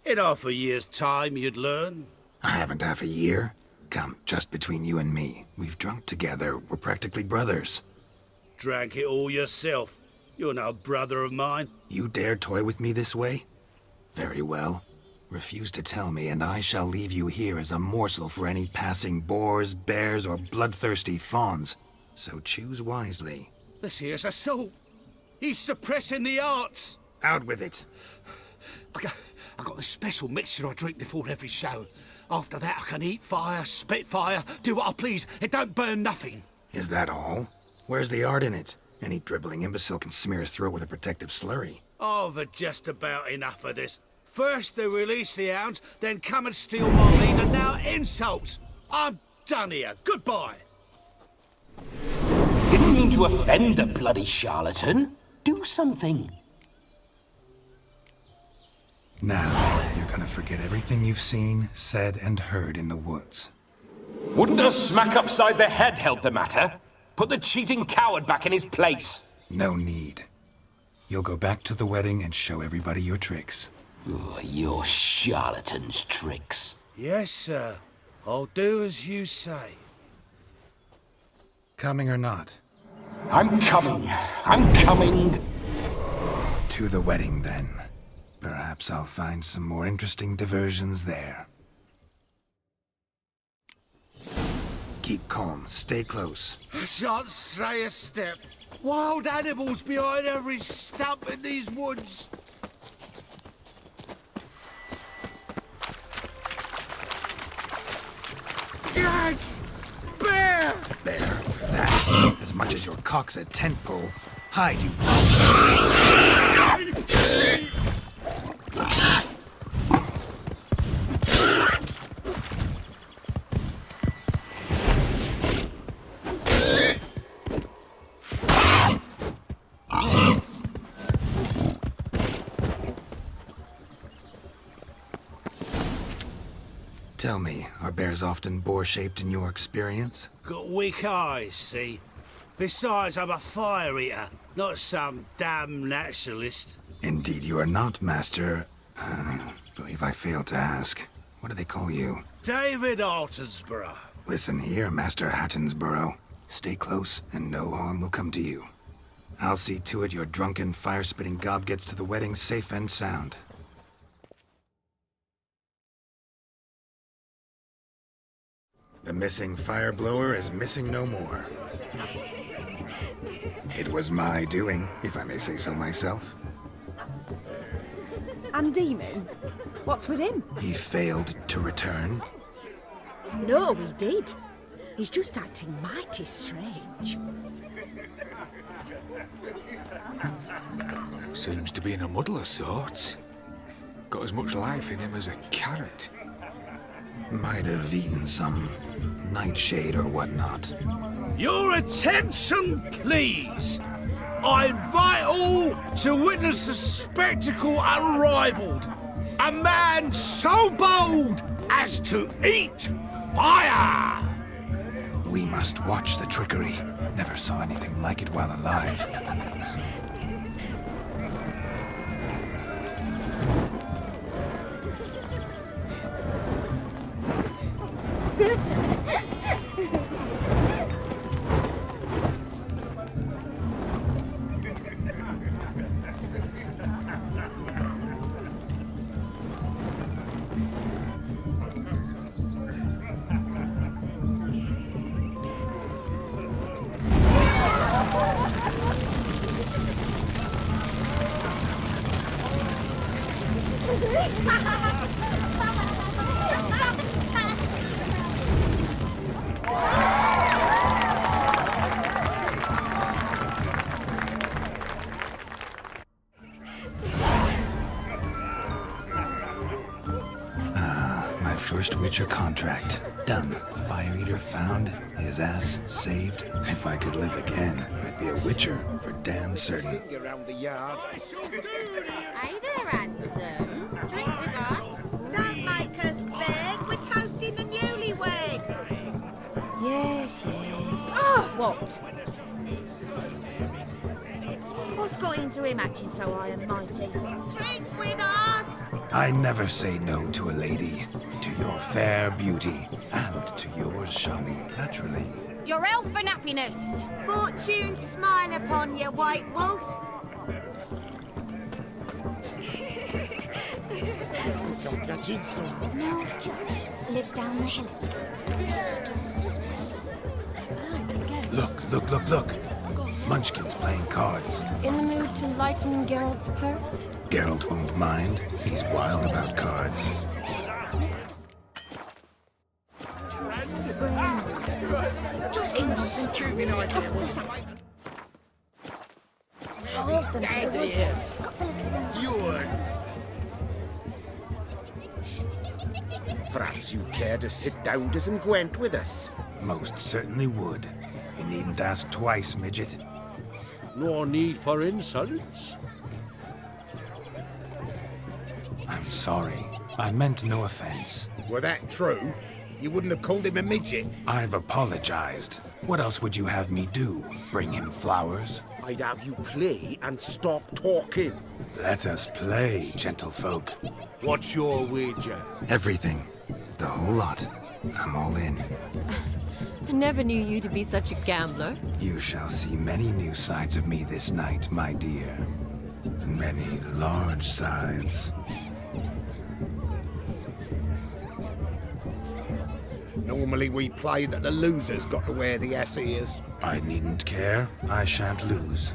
In half a year's time, you'd learn. I haven't half a year. Come, just between you and me. We've drunk together. We're practically brothers. Drank it all yourself. You're no brother of mine. You dare toy with me this way? Very well. Refuse to tell me, and I shall leave you here as a morsel for any passing boars, bears, or bloodthirsty fawns. So choose wisely. This here's assault. He's suppressing the arts. Out with it. I got a special mixture I drink before every show. After that, I can eat fire, spit fire, do what I please. It don't burn nothing. Is that all? Where's the art in it? Any dribbling imbecile can smear his throat with a protective slurry. I've had just about enough of this. First they release the hounds, then come and steal my meat, and now insults. I'm done here. Goodbye. Didn't mean to offend the bloody charlatan. Do something. Now, you're gonna forget everything you've seen, said, and heard in the woods. Wouldn't a smack upside the head help the matter? Put the cheating coward back in his place. No need. You'll go back to the wedding and show everybody your tricks. Oh, your charlatan's tricks. Yes, sir. I'll do as you say. Coming or not? I'm coming. I'm coming. To the wedding, then. Perhaps I'll find some more interesting diversions there. Keep calm. Stay close. I shan't stray a step. Wild animals behind every stump in these woods. Yes! Bear! There. That. As much as your cock's a tent pole. Hide, you Tell me, are bears often boar-shaped in your experience? Got weak eyes, see? Besides, I'm a fire eater, not some damn naturalist. Indeed you are not, Master. Believe I failed to ask. What do they call you? David Altonsborough. Listen here, Master Hattonsborough. Stay close, and no harm will come to you. I'll see to it your drunken, fire-spitting gob gets to the wedding safe and sound. The missing fire blower is missing no more. It was my doing, if I may say so myself. And Demon? What's with him? He failed to return. No, he did. He's just acting mighty strange. Seems to be in a muddle of sorts. Got as much life in him as a carrot. Might have eaten some nightshade or whatnot. Your attention, please. I invite all to witness a spectacle unrivaled. A man so bold as to eat fire! We must watch the trickery. Never saw anything like it while alive. My first Witcher contract. Done. Fire Eater found. His ass saved. If I could live again, I'd be a Witcher for damn certain. Around the yard. Hey there, handsome. Drink with us. Don't make us beg. We're toasting the newlyweds. Yes, yes. Oh, what? What's got into him acting so high and mighty? Drink with us. I never say no to a lady. To your fair beauty, and to yours, Shawnee, naturally. Your elfin happiness. Fortune smile upon you, White Wolf. I'm catching some. No, Josh lives down the hillock. The stories Look. Munchkin's playing cards. In the mood to lighten Geralt's purse? Geralt won't mind. He's wild about cards. Just concentrate. Toss the sacks. Hold them to the woods. Got the little Perhaps you care to sit down to some Gwent with us? Most certainly would. You needn't ask twice, midget. No need for insults. I'm sorry. I meant no offense. Were that true, you wouldn't have called him a midget. I've apologized. What else would you have me do? Bring him flowers? I'd have you play and stop talking. Let us play, gentlefolk. What's your wager? Everything. The whole lot. I'm all in. I never knew you to be such a gambler. You shall see many new sides of me this night, my dear. Many large sides. Normally we play that the loser's got to wear the ass ears. I needn't care. I shan't lose.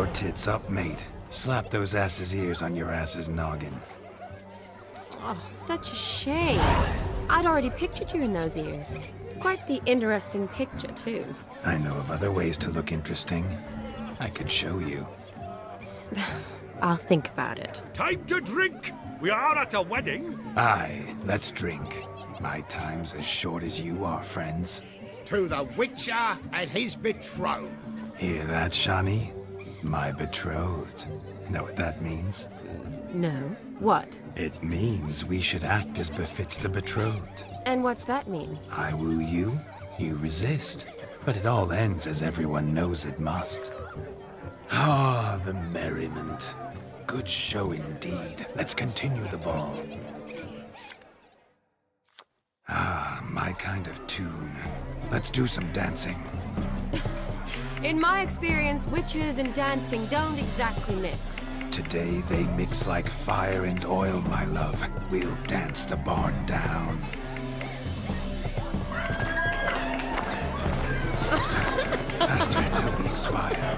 your tits up, mate. Slap those asses' ears on your ass's noggin. Oh, such a shame. I'd already pictured you in those ears. Quite the interesting picture, too. I know of other ways to look interesting. I could show you. I'll think about it. Time to drink! We are at a wedding. Aye, let's drink. My time's as short as you are, friends. To the Witcher and his betrothed. Hear that, Shani? My betrothed. Know what that means? No. What? It means we should act as befits the betrothed. And what's that mean? I woo you, you resist. But it all ends as everyone knows it must. Ah, the merriment. Good show indeed. Let's continue the ball. Ah, my kind of tune. Let's do some dancing. In my experience, witches and dancing don't exactly mix. Today they mix like fire and oil, my love. We'll dance the barn down. Faster, faster until we expire.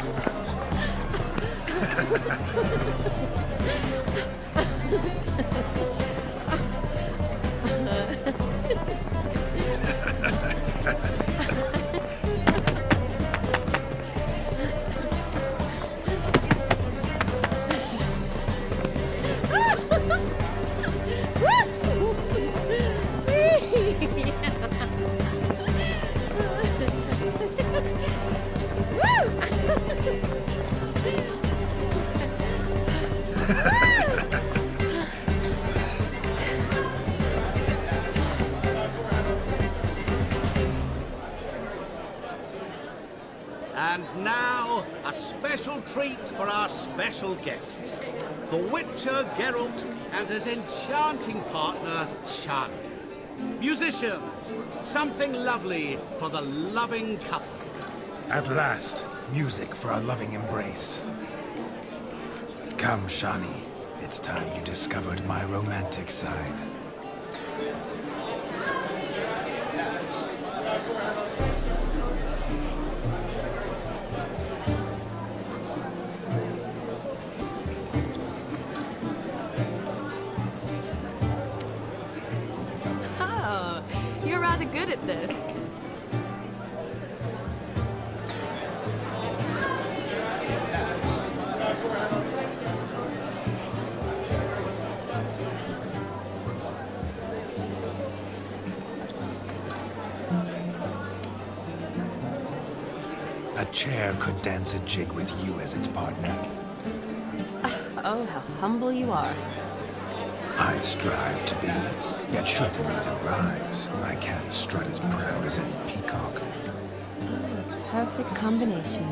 And now, a special treat for our special guests. The Witcher Geralt and his enchanting partner, Shani. Musicians, something lovely for the loving couple. At last, music for our loving embrace. Come, Shani. It's time you discovered my romantic side. Oh, you're rather good at this. A chair could dance a jig with you as its partner. Oh, how humble you are. I strive to be, yet should the need arise, I can't strut as proud as any peacock. Perfect combination.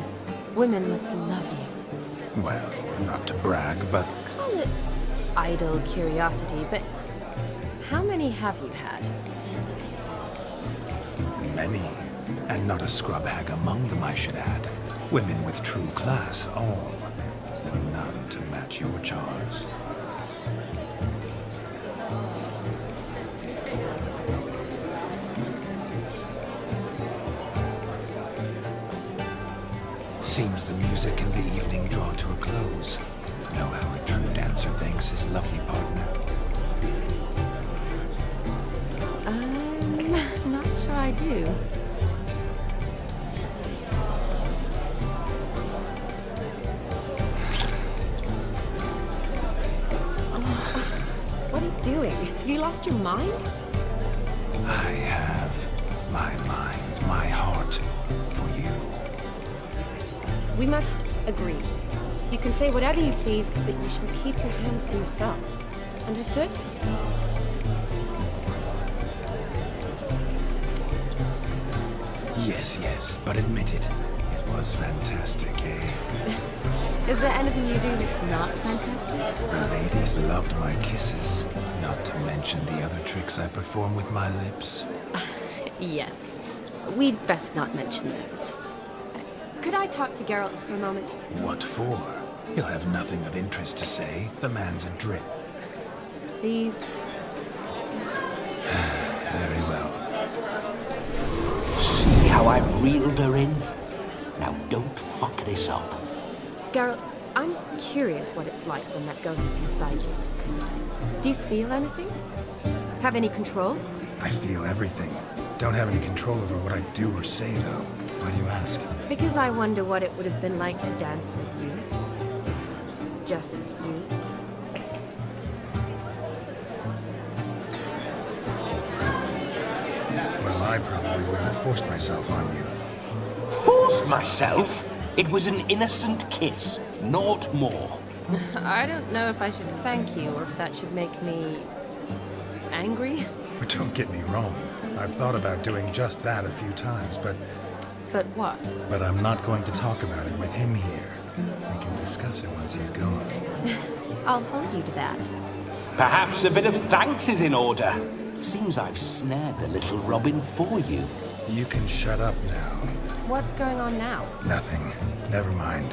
Women must love you. Well, not to brag, but Call it idle curiosity, but how many have you had? many. And not a scrub hag among them, I should add. Women with true class, all. Though none to match your charms. Seems the music and the evening draw to a close. Know how a true dancer thanks his lovely partner. I'm not sure I do. What are you doing? Have you lost your mind? I have my mind, my heart for you. We must agree. You can say whatever you please, but you shall keep your hands to yourself. Understood? Yes, yes, but admit it. It was fantastic, eh? Is there anything you do that's not fantastic? The ladies loved my kisses, not to mention the other tricks I perform with my lips. Yes. We'd best not mention those. Could I talk to Geralt for a moment? What for? He'll have nothing of interest to say. The man's adrip. Please? Very well. See how I've reeled her in? Now don't fuck this up. Geralt, I'm curious what it's like when that ghost's inside you. Do you feel anything? Have any control? I feel everything. Don't have any control over what I do or say, though. Why do you ask? Because I wonder what it would have been like to dance with you. Just you. Well, I probably wouldn't have forced myself on you. Forced myself? It was an innocent kiss, naught more. I don't know if I should thank you or if that should make me angry. But don't get me wrong. I've thought about doing just that a few times, but what? But I'm not going to talk about it with him here. We can discuss it once he's gone. I'll hold you to that. Perhaps a bit of thanks is in order. Seems I've snared the little Robin for you. You can shut up now. What's going on now? Nothing. Never mind.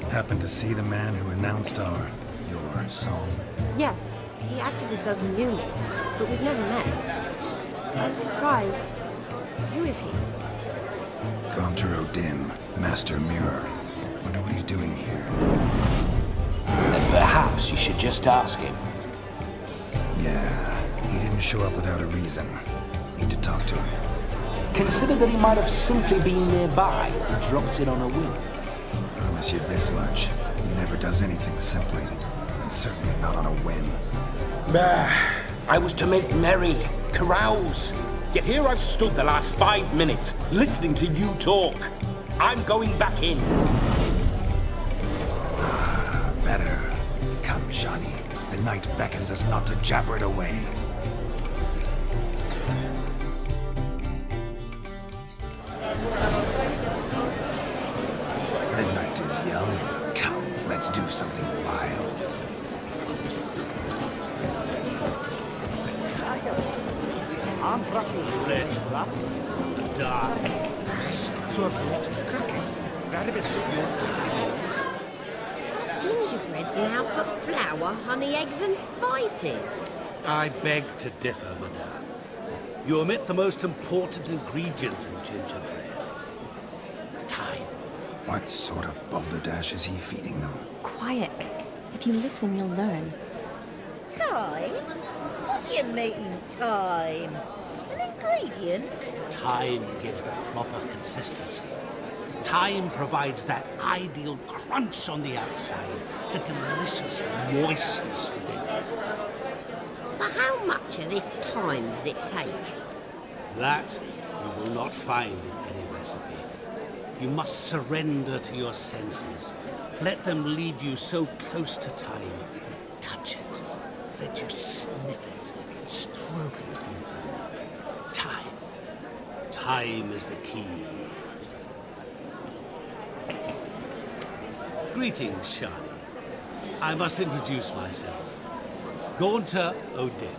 Happened to see the man who announced your song? Yes, he acted as though he knew me, but we've never met. I'm surprised. Who is he? Gaunter O'Dim, Master Mirror. Wonder what he's doing here. Then perhaps you should just ask him. Yeah, he didn't show up without a reason. Need to talk to him. Consider that he might have simply been nearby and dropped in on a whim. Promise you this much. He never does anything simply, and certainly not on a whim. Bah, I was to make merry, carouse. Yet here I've stood the last 5 minutes, listening to you talk. I'm going back in. Better. Come, Shani. The night beckons us not to jabber it away. The night is young. Come, let's do something wild. I'm Ruffles Red Trap. Die. So I've got crackers. Rather bit Gingerbreads now put flour, honey, eggs and spices. I beg to differ, madame. You omit the most important ingredient in gingerbread. Time. What sort of balderdash is he feeding them? Quiet. If you listen, you'll learn. Time? What do you mean, time? An ingredient? Time gives the proper consistency. Time provides that ideal crunch on the outside, the delicious moistness within. So how much of this time does it take? That you will not find in any recipe. You must surrender to your senses. Let them lead you so close to time, you touch it. Let you sniff it, stroke it even. Time. Time is the key. Greetings, Shani. I must introduce myself. Gaunter O'Dim.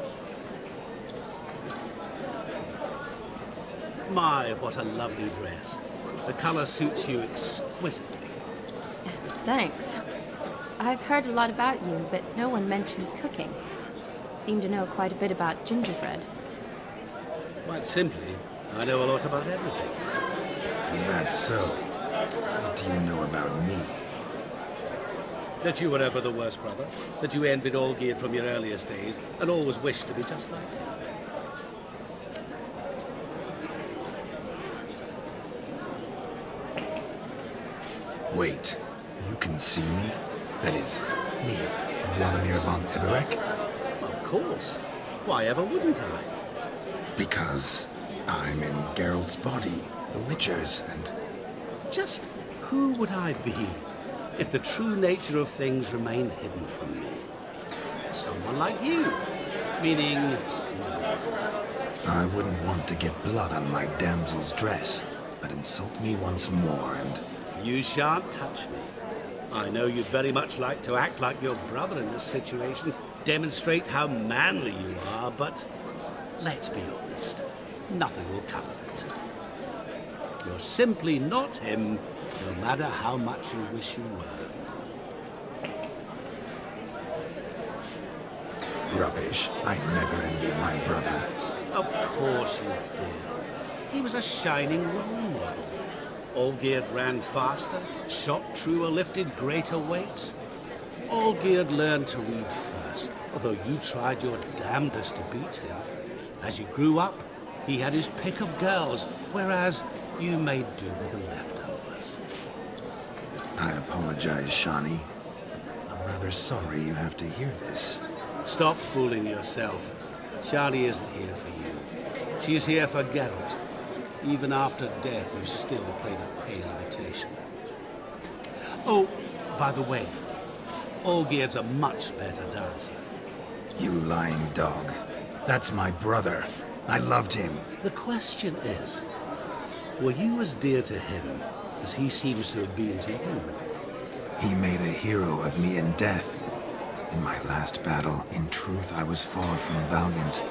My, what a lovely dress. The color suits you exquisitely. Thanks. I've heard a lot about you, but no one mentioned cooking. Seem to know quite a bit about gingerbread. Quite simply, I know a lot about everything. Is that so? What do you know about me? That you were ever the worst brother, that you envied Olgierd from your earliest days, and always wished to be just like him. Wait, you can see me? That is, me, Vladimir von Everek? Of course. Why ever wouldn't I? Because I'm in Geralt's body, the Witcher's, and... Just who would I be if the true nature of things remained hidden from me? Someone like you. Meaning... I wouldn't want to get blood on my damsel's dress, but insult me once more and... You shan't touch me. I know you'd very much like to act like your brother in this situation, demonstrate how manly you are, but let's be honest, nothing will come of it. You're simply not him, no matter how much you wish you were. Rubbish. I never envied my brother. Of course you did. He was a shining role model. Olgierd ran faster, shot truer, lifted greater weights. Olgierd learned to read first, although you tried your damnedest to beat him. As you grew up, he had his pick of girls, whereas you made do with the leftovers. I apologize, Shawnee. I'm rather sorry you have to hear this. Stop fooling yourself. Shani isn't here for you. She is here for Geralt. Even after death, you still play the pale imitation. Oh, by the way, Olgierd's a much better dancer. You lying dog. That's my brother. I loved him. The question is, were you as dear to him as he seems to have been to you? He made a hero of me in death. In my last battle, in truth, I was far from valiant.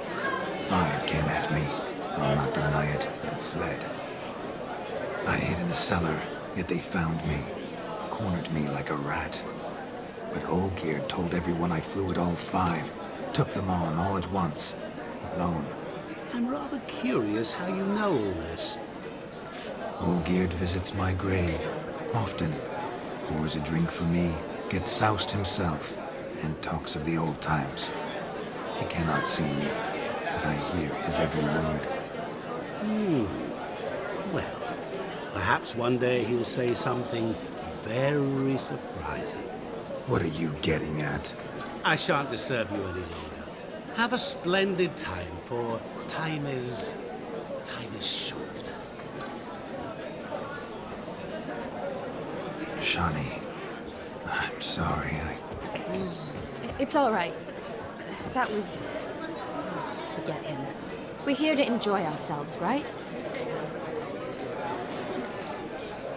5 came at me. I'll not deny it. I fled. I hid in a cellar, yet they found me. Cornered me like a rat. But Olgierd told everyone I flew at all 5. Took them on all at once. Alone. I'm rather curious how you know all this. Olgierd visits my grave. Often. Pours a drink for me. Gets soused himself. And talks of the old times. He cannot see me, but I hear his every word. Well, perhaps one day he'll say something very surprising. What are you getting at? I shan't disturb you any longer. Have a splendid time, for time is short. Shawnee, I'm sorry. It's all right. That was... oh, forget him. We're here to enjoy ourselves, right?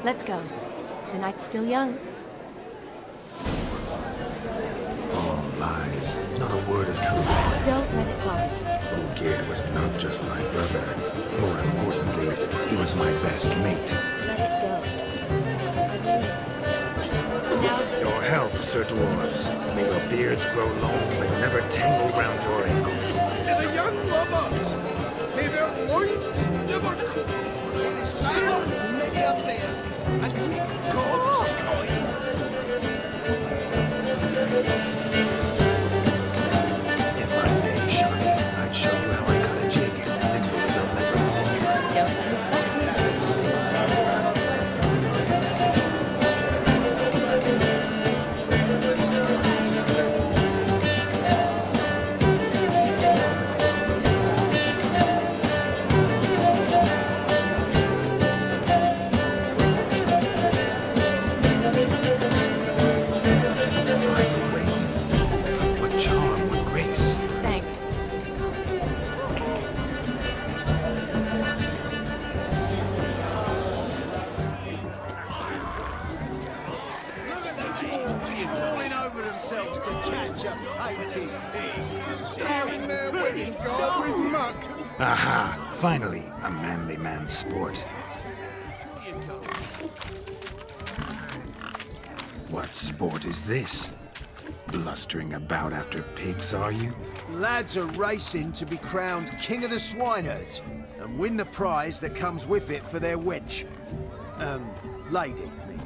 Let's go. The night's still young. All lies. Not a word of truth. Don't let it lie. Olgierd was not just my brother. More importantly, he was my best mate. Let it go. Now... Your health, Sir Dwarves. May your beards grow long but never tangle round your ankles. To the young lovers, may their loins never cool. May the sail many a bend and keep God's coin. If I may, Shawnee, I'd show you how I cut a jig. Nimble as a leopard. Don't let me stop you. Aha! Finally, a manly man's sport. What sport is this? Blustering about after pigs, are you? Lads are racing to be crowned King of the Swineherds and win the prize that comes with it for their wench. Lady, meaning.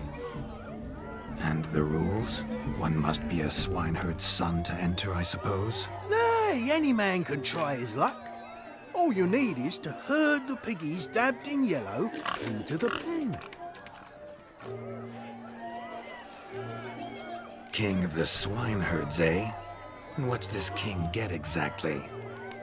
And the rules? One must be a swineherd's son to enter, I suppose? Nay, any man can try his luck. All you need is to herd the piggies dabbed in yellow into the pen. King of the swineherds, eh? And what's this king get exactly?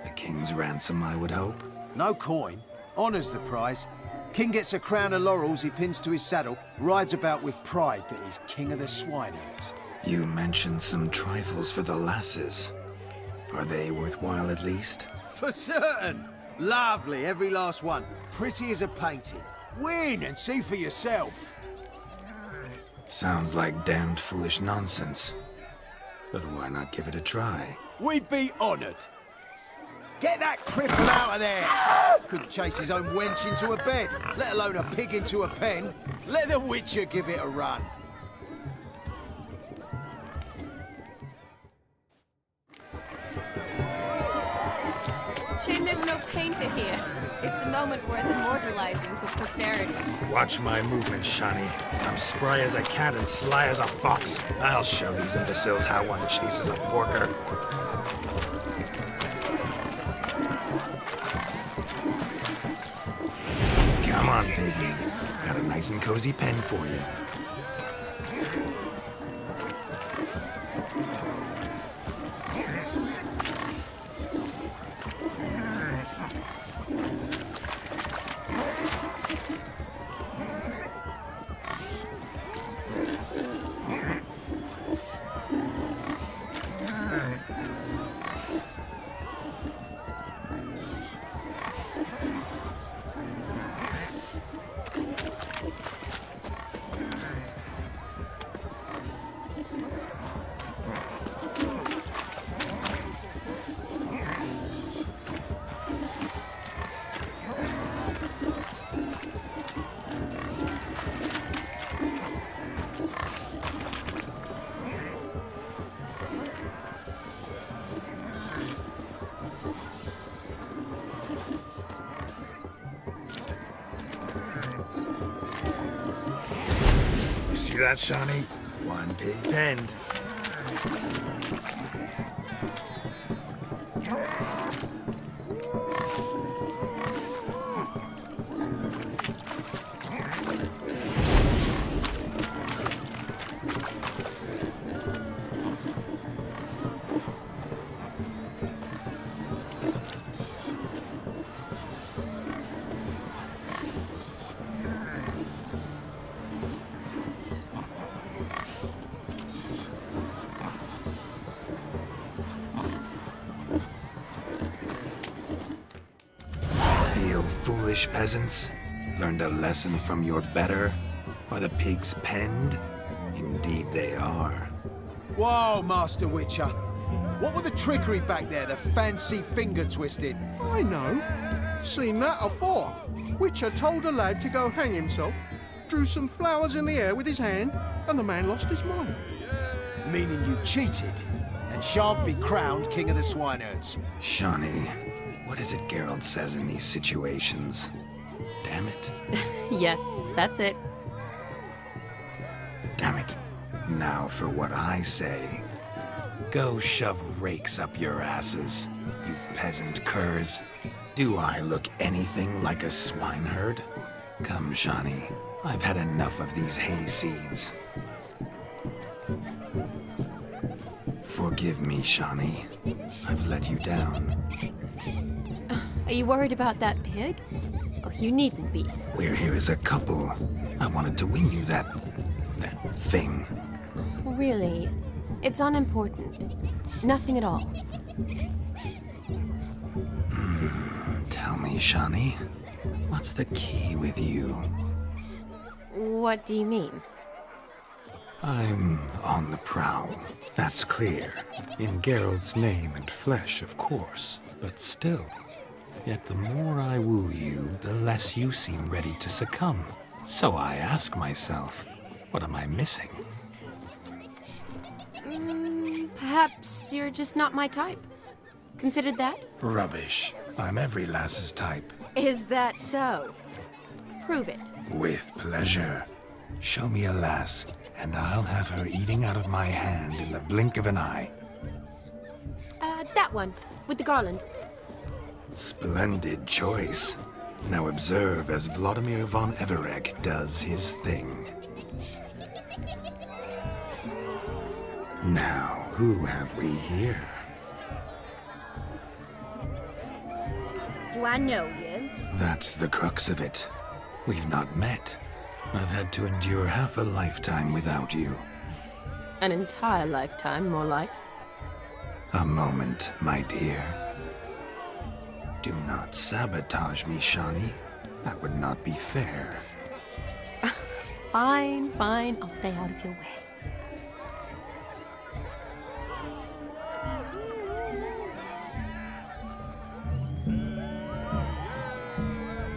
A king's ransom, I would hope. No coin. Honours the prize. King gets a crown of laurels he pins to his saddle, rides about with pride that he's king of the swineherds. You mentioned some trifles for the lasses. Are they worthwhile at least? For certain. Lovely, every last one. Pretty as a painting. Win and see for yourself. Sounds like damned foolish nonsense. But why not give it a try? We'd be honoured. Get that cripple out of there! Couldn't chase his own wench into a bed, let alone a pig into a pen. Let the Witcher give it a run. Shame there's no painter here. It's a moment worth immortalizing for posterity. Watch my movements, Shani. I'm spry as a cat and sly as a fox. I'll show these imbeciles how one chases a porker. Come on, baby. Got a nice and cozy pen for you. You see that, Shani? One big bend. Foolish peasants, learned a lesson from your better? Are the pigs penned? Indeed they are. Whoa, Master Witcher. What with the trickery back there, the fancy finger twisting? I know. Seen that afore. Witcher told a lad to go hang himself, drew some flowers in the air with his hand, and the man lost his mind. Meaning you cheated, and shan't be crowned King of the Swineherds. Shani, what is it Geralt says in these situations? Damn it. Yes, that's it. Damn it. Now for what I say. Go shove rakes up your asses, you peasant curs. Do I look anything like a swineherd? Come, Shani. I've had enough of these hay seeds. Forgive me, Shani. I've let you down. Are you worried about that pig? Oh, you needn't be. We're here as a couple. I wanted to win you that thing. Really? It's unimportant. Nothing at all. Tell me, Shani, what's the key with you? What do you mean? I'm on the prowl. That's clear. In Geralt's name and flesh, of course. But still. Yet the more I woo you, the less you seem ready to succumb. So I ask myself, what am I missing? Perhaps you're just not my type. Considered that? Rubbish. I'm every lass's type. Is that so? Prove it. With pleasure. Show me a lass, and I'll have her eating out of my hand in the blink of an eye. That one, with the garland. Splendid choice. Now observe as Vladimir von Everegg does his thing. Now, who have we here? Do I know you? That's the crux of it. We've not met. I've had to endure half a lifetime without you. An entire lifetime, more like. A moment, my dear. Do not sabotage me, Shani. That would not be fair. Fine, fine. I'll stay out of your way.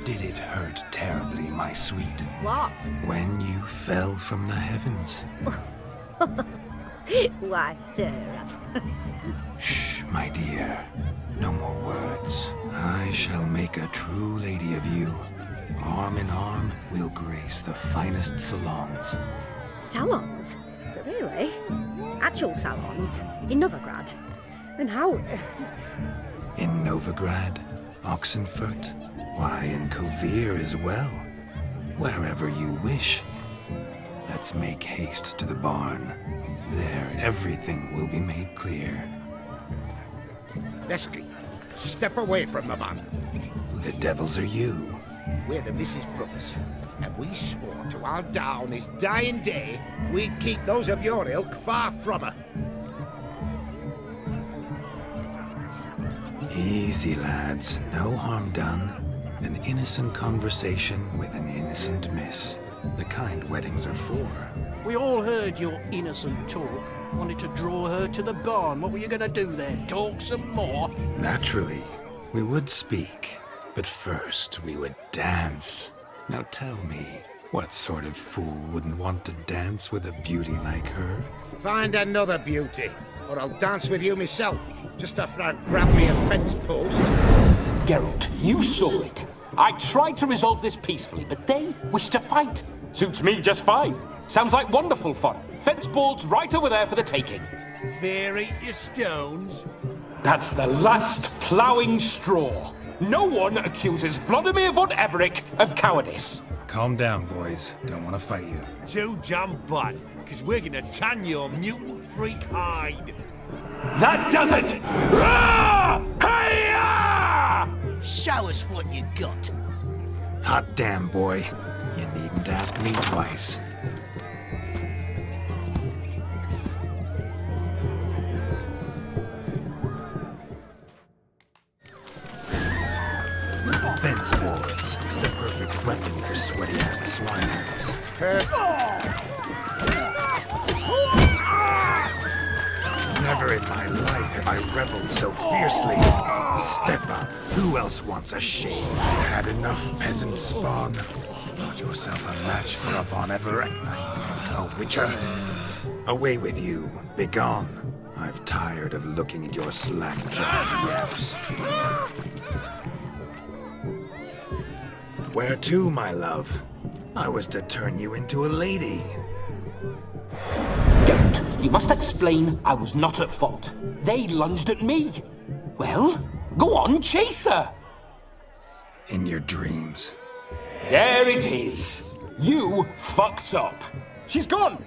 Did it hurt terribly, my sweet? What? When you fell from the heavens? Why, Sarah. Shh, my dear. No more words. make a true lady of you. Arm in arm, we'll grace the finest salons. Salons? But really? Actual salons? In Novigrad? Then how... In Novigrad, Oxenfurt, why, in Kovir as well. Wherever you wish. Let's make haste to the barn. There, everything will be made clear. Lesky, step away from the man. Who the devils are you? We're the Mrs. Brothers, and we swore to our da on his dying day we'd keep those of your ilk far from her. Easy, lads. No harm done. An innocent conversation with an innocent miss. The kind weddings are for. We all heard your innocent talk. Wanted to draw her to the barn. What were you gonna do there? Talk some more? Naturally, we would speak. But first, we would dance. Now tell me, what sort of fool wouldn't want to dance with a beauty like her? Find another beauty, or I'll dance with you myself, just after I grab me a fence post. Geralt, you saw it. I tried to resolve this peacefully, but they wish to fight. Suits me just fine. Sounds like wonderful fun. Fence boards right over there for the taking. Fear eat your stones. That's the last ploughing straw. No one accuses Vladimir von Everick of cowardice. Calm down, boys. Don't want to fight you. Too damn bad, because we're gonna tan your mutant freak hide. That does it! Rah! Hi-ya! Show us what you got. Hot damn, boy. You needn't ask me twice. Fence boards. The perfect weapon for sweaty-ass swineherds. Never in my life have I reveled so fiercely. Step up. Who else wants a shave? Had enough, peasant spawn? Thought yourself a match for a Von Everett? A witcher? Away with you. Begone. I've tired of looking at your slack-jawed yaps. Where to, my love? I was to turn you into a lady. Geralt, you must explain I was not at fault. They lunged at me. Well, go on, chase her. In your dreams. There it is. You fucked up. She's gone.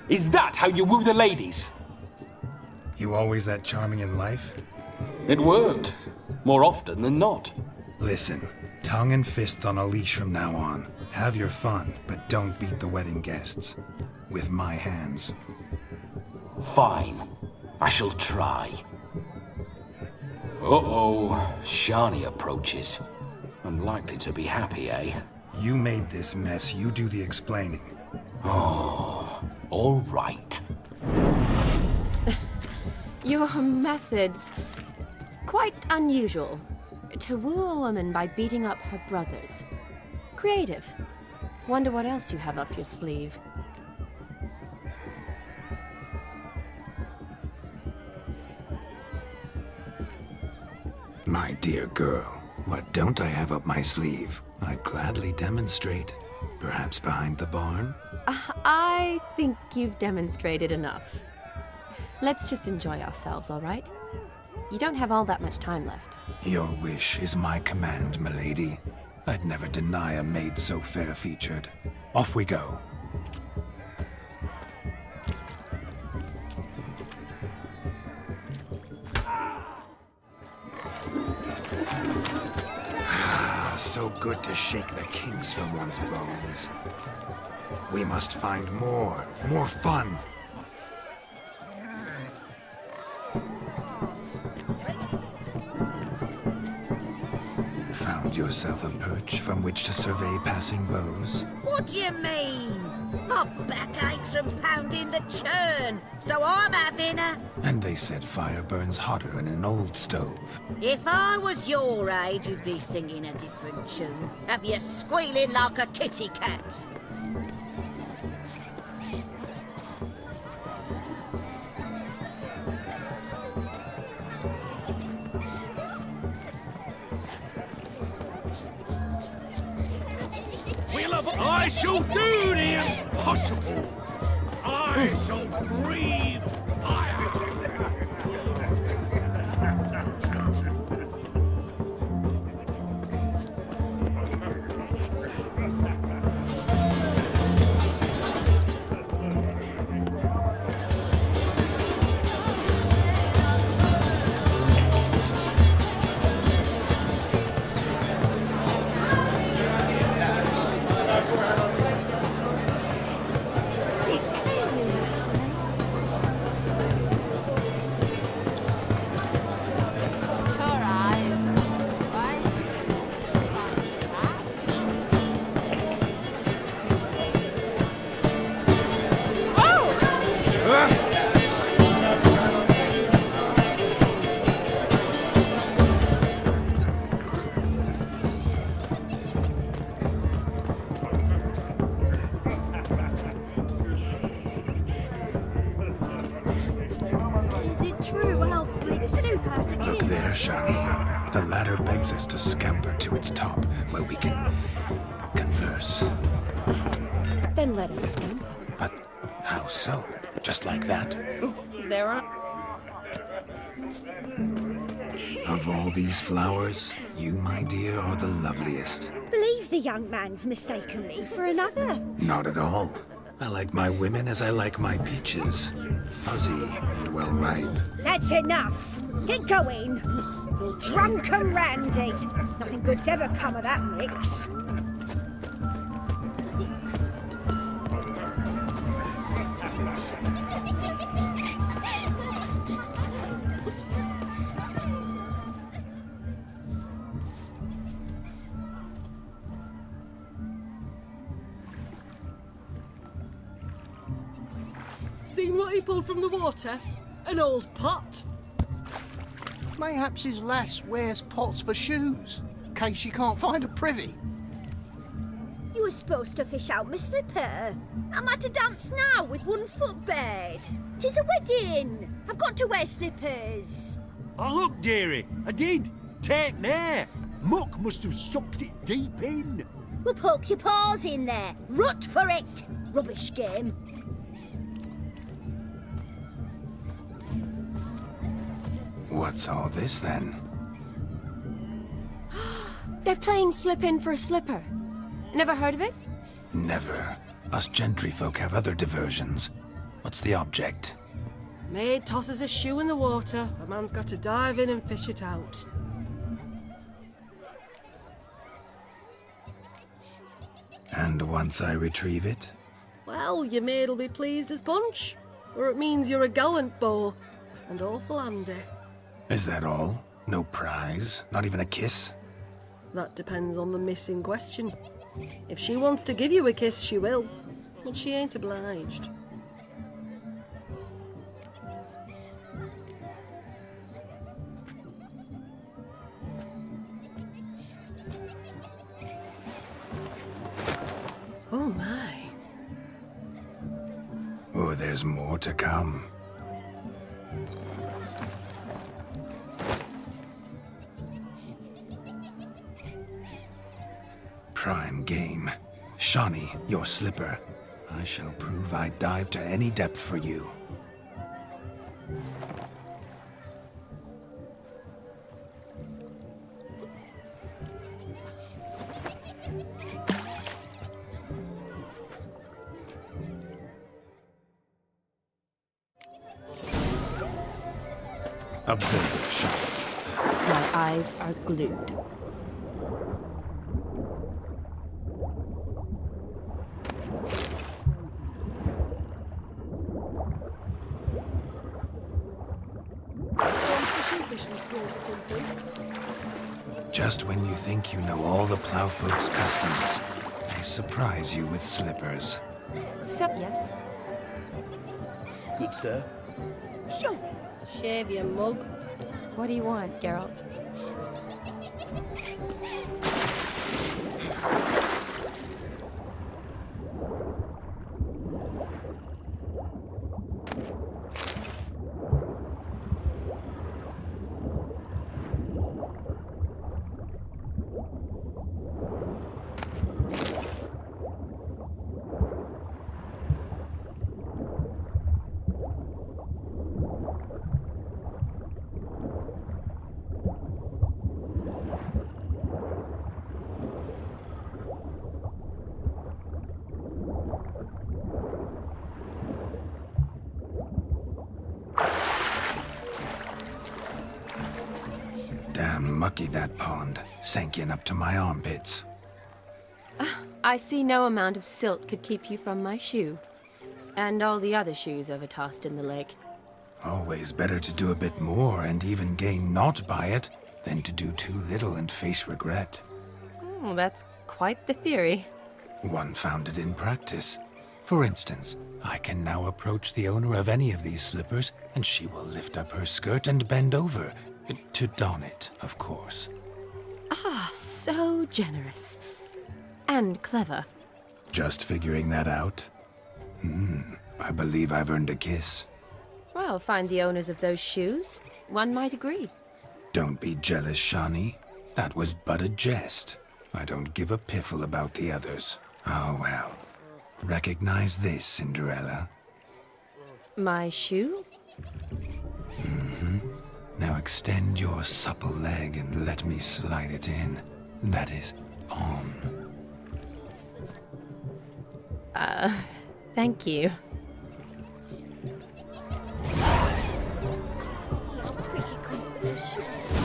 Is that how you woo the ladies? You always that charming in life? It worked. More often than not. Listen, tongue and fists on a leash from now on. Have your fun, but don't beat the wedding guests. With my hands. Fine. I shall try. Uh-oh. Shani approaches. I'm likely to be happy, eh? You made this mess. You do the explaining. Oh, all right. Your methods... quite unusual. To woo a woman by beating up her brothers. Creative. Wonder what else you have up your sleeve. My dear girl, what don't I have up my sleeve? I'd gladly demonstrate. Perhaps behind the barn? I think you've demonstrated enough. Let's just enjoy ourselves, all right? You don't have all that much time left. Your wish is my command, milady. I'd never deny a maid so fair-featured. Off we go. So good to shake the kinks from one's bones. We must find more fun. Found yourself a perch from which to survey passing beaux? What do you mean? My back aches from pounding the churn, so I'm having a... And they said fire burns hotter in an old stove. If I was your age, you'd be singing a different tune. Have you squealing like a kitty cat? I shall do the impossible. I shall breathe fire. Sit clearly up to me. Is it true elves make soup out of Look kids? there, Shani. The ladder begs us to scamper to its top, where we can converse. Then let us scamper. But how so? Just like that? There are. Of all these flowers, you, my dear, are the loveliest. Believe the young man's mistaken me for another. Not at all. I like my women as I like my peaches. Fuzzy and well ripe. That's enough. Get going. You're drunk and randy. Nothing good's ever come of that mix. Seen what he pulled from the water? An old pot. Mayhaps his lass wears pots for shoes, case she can't find a privy. You were supposed to fish out my slipper. I'm at a dance now with one foot bared. 'Tis a wedding. I've got to wear slippers. Oh, look, dearie, I did. Take there. Muck must have sucked it deep in. Well, poke your paws in there. Rut for it. Rubbish game. What's all this then? They're playing slip in for a slipper. Never heard of it? Never. Us gentry folk have other diversions. What's the object? Maid tosses a shoe in the water. A man's got to dive in and fish it out. And once I retrieve it? Well, your maid'll be pleased as punch. Or it means you're a gallant beau. And awful handy. Is that all? No prize? Not even a kiss? That depends on the miss in question. If she wants to give you a kiss, she will. But she ain't obliged. Oh my. Oh, there's more to come. Prime game. Shawnee, your slipper. I shall prove I'd dive to any depth for you. Observe, Shawnee. My eyes are glued. Fishing schools or something. Just when you think you know all the plowfolk's customs, they surprise you with slippers. Sup, yes? Good, sir. Shoo! Shave your mug. What do you want, Geralt? Damn mucky, that pond. Sank in up to my armpits. I see no amount of silt could keep you from my shoe. And all the other shoes overtossed in the lake. Always better to do a bit more and even gain naught by it than to do too little and face regret. Oh, that's quite the theory. One founded in practice. For instance, I can now approach the owner of any of these slippers, and she will lift up her skirt and bend over. To don it, of course. Ah, so generous. And clever. Just figuring that out? I believe I've earned a kiss. Well, find the owners of those shoes. One might agree. Don't be jealous, Shawnee. That was but a jest. I don't give a piffle about the others. Oh well. Recognize this, Cinderella. My shoe? Now extend your supple leg and let me slide it in. That is, on. Thank you.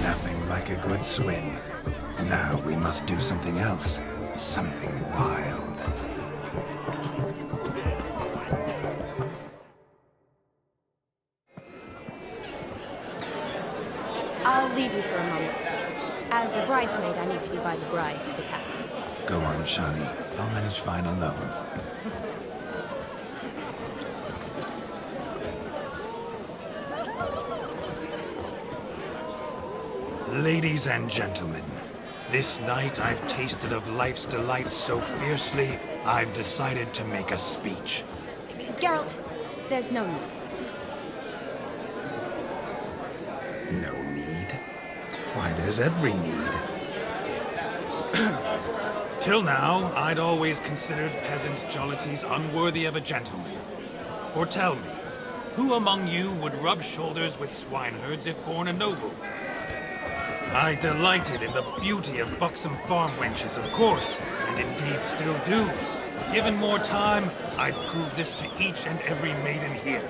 Nothing like a good swim. Now we must do something else. Something wild. I'll leave you for a moment. As a bridesmaid, I need to be by the bride for the cap. Go on, Shawnee. I'll manage fine alone. Ladies and gentlemen, this night I've tasted of life's delights so fiercely, I've decided to make a speech. Geralt, there's no need. No need? Why, there's every need. Till now, I'd always considered peasant jollities unworthy of a gentleman. For tell me, who among you would rub shoulders with swineherds if born a noble? I delighted in the beauty of buxom farm wenches, of course, and indeed still do. Given more time, I'd prove this to each and every maiden here.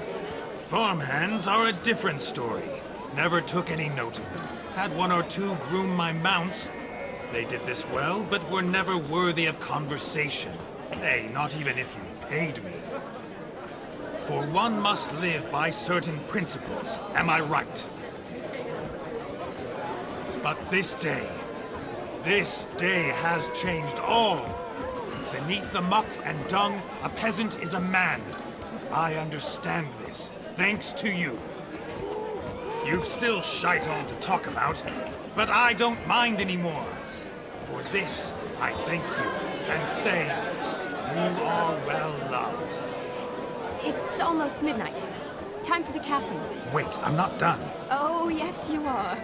Farmhands are a different story. Never took any note of them. Had one or two groom my mounts. They did this well, but were never worthy of conversation. Nay, not even if you paid me. For one must live by certain principles, am I right? But this day has changed all. Beneath the muck and dung, a peasant is a man. I understand this, thanks to you. You've still shite all to talk about, but I don't mind anymore. For this, I thank you, and say, you are well loved. It's almost midnight. Time for the capping. Wait, I'm not done. Oh, yes, you are.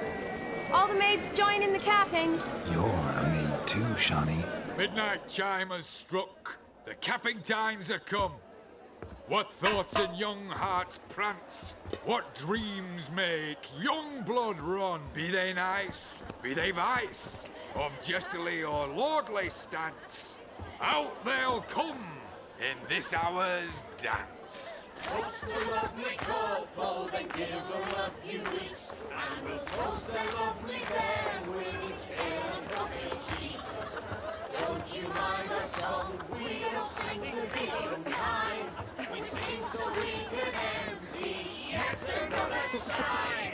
All the maids join in the capping. You're a maid too, Shawnee. Midnight chime has struck. The capping times are come. What thoughts in young hearts prance? What dreams make young blood run? Be they nice, be they vice, of jestily or lordly stance, out they'll come in this hour's dance. Toast the lovely couple, then give them a few weeks, and we'll toast the lovely bairn with its pale and puffy cheeks. Don't you mind our song? We don't sing to be unkind. We sing so we can empty yet another sign.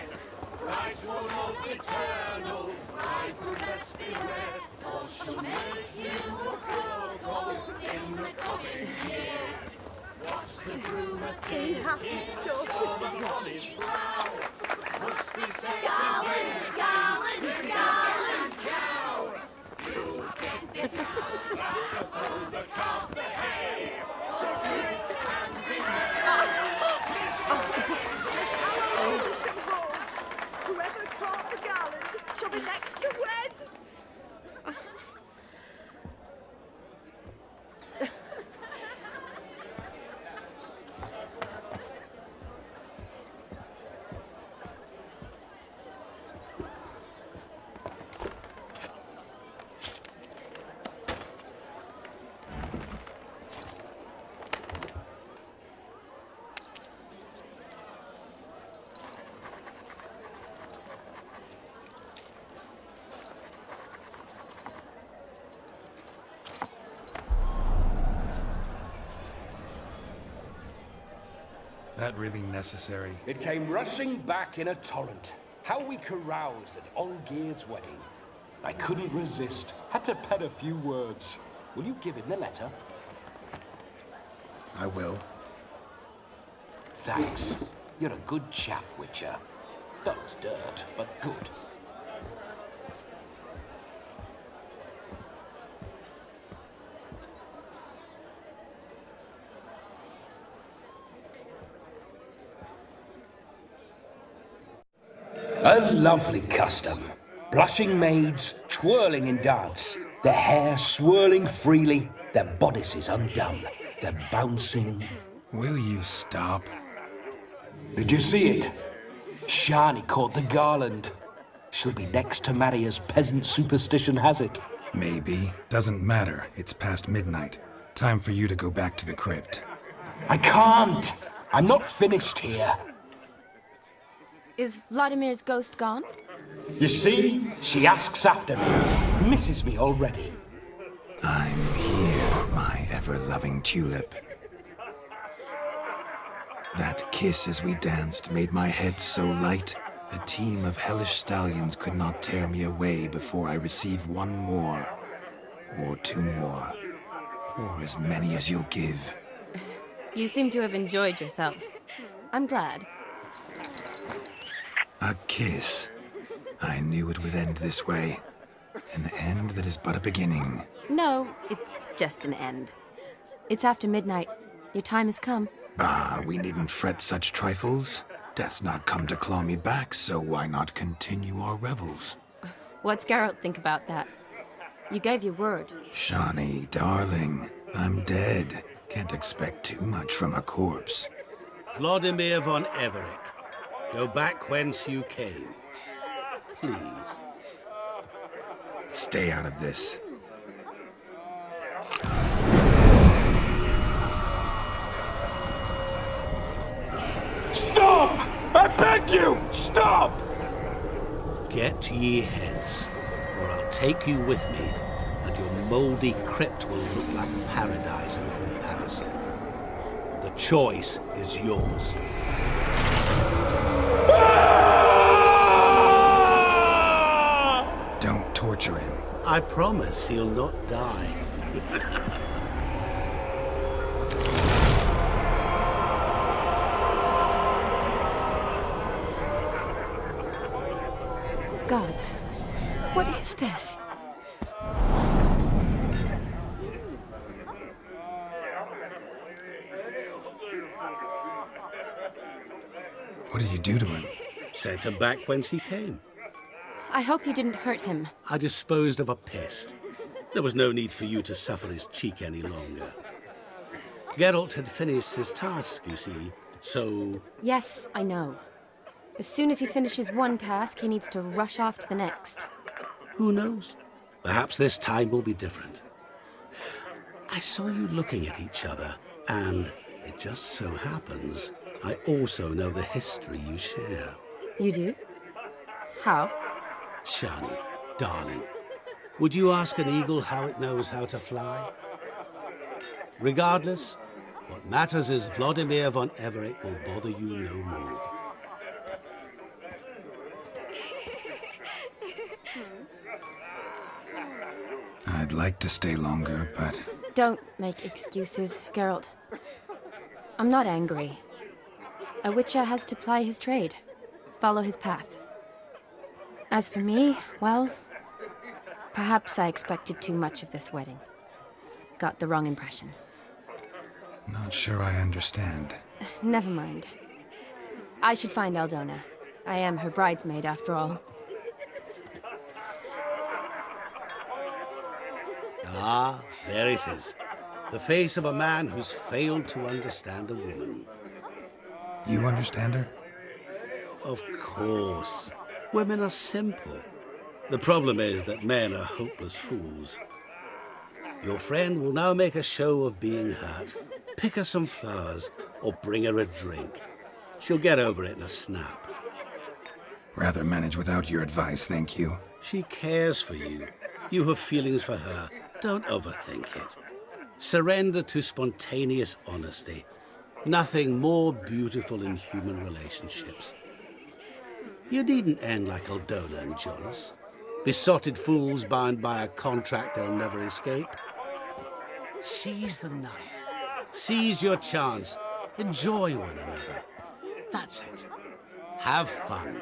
Christ will love eternal, bride goodness beware, or she'll make you a cuckold in the coming year. What's the groom a thinking? Storm upon his brow. Must be said gallant cow. You get the cow back above the calf the hay. So drink and be merry. Whoever caught the gallant shall be next to wed. that really necessary? It came rushing back in a torrent. How we caroused at Olgierd's wedding. I couldn't resist. Had to pen a few words. Will you give him the letter? I will. Thanks. You're a good chap, Witcher. Dull as dirt, but good. A lovely custom. Blushing maids twirling in dance, their hair swirling freely, their bodices undone, their bouncing. Will you stop? Did you see it? Shani caught the garland. She'll be next to marry as peasant superstition has it. Maybe. Doesn't matter. It's past midnight. Time for you to go back to the crypt. I can't! I'm not finished here. Is Vladimir's ghost gone? You see? She asks after me. Misses me already. I'm here, my ever-loving tulip. That kiss as we danced made my head so light, a team of hellish stallions could not tear me away before I receive one more, or two more, or as many as you'll give. You seem to have enjoyed yourself. I'm glad. A kiss. I knew it would end this way. An end that is but a beginning. No, it's just an end. It's after midnight. Your time has come. Ah, we needn't fret such trifles. Death's not come to claw me back, so why not continue our revels? What's Geralt think about that? You gave your word. Shani, darling, I'm dead. Can't expect too much from a corpse. Vladimir von Everick, go back whence you came. Please. Stay out of this. Stop! I beg you! Stop! Get ye hence, or I'll take you with me, and your mouldy crypt will look like paradise in comparison. The choice is yours. Don't torture him. I promise he'll not die. Gods, what is this? What did you do to him? Sent him back whence he came. I hope you didn't hurt him. I disposed of a pest. There was no need for you to suffer his cheek any longer. Geralt had finished his task, you see, so... Yes, I know. As soon as he finishes one task, he needs to rush off to the next. Who knows? Perhaps this time will be different. I saw you looking at each other, and it just so happens I also know the history you share. You do? How? Shani, darling, would you ask an eagle how it knows how to fly? Regardless, what matters is Vladimir von Everick will bother you no more. I'd like to stay longer, but... Don't make excuses, Geralt. I'm not angry. A witcher has to ply his trade, follow his path. As for me, well, perhaps I expected too much of this wedding. Got the wrong impression. Not sure I understand. Never mind. I should find Aldona. I am her bridesmaid, after all. Ah, there it is. The face of a man who's failed to understand a woman. You understand her? Of course. Women are simple. The problem is that men are hopeless fools. Your friend will now make a show of being hurt, pick her some flowers, or bring her a drink. She'll get over it in a snap. Rather manage without your advice, thank you. She cares for you. You have feelings for her. Don't overthink it. Surrender to spontaneous honesty. Nothing more beautiful in human relationships. You needn't end like Aldona and Jonas. Besotted fools bound by a contract they'll never escape. Seize the night. Seize your chance. Enjoy one another. That's it. Have fun.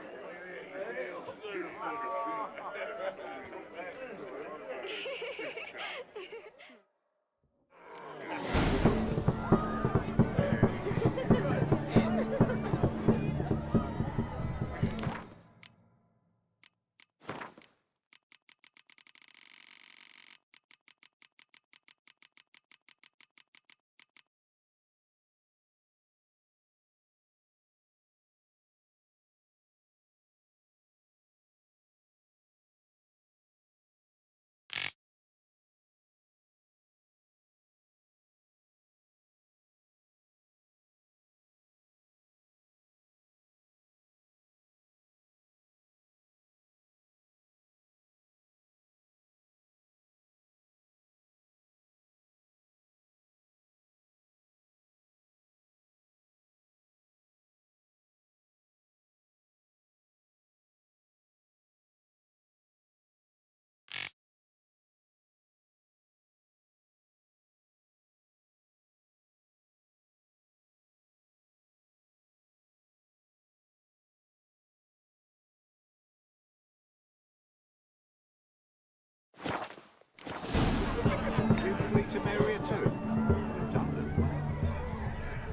You flee to Maria too? You don't look well.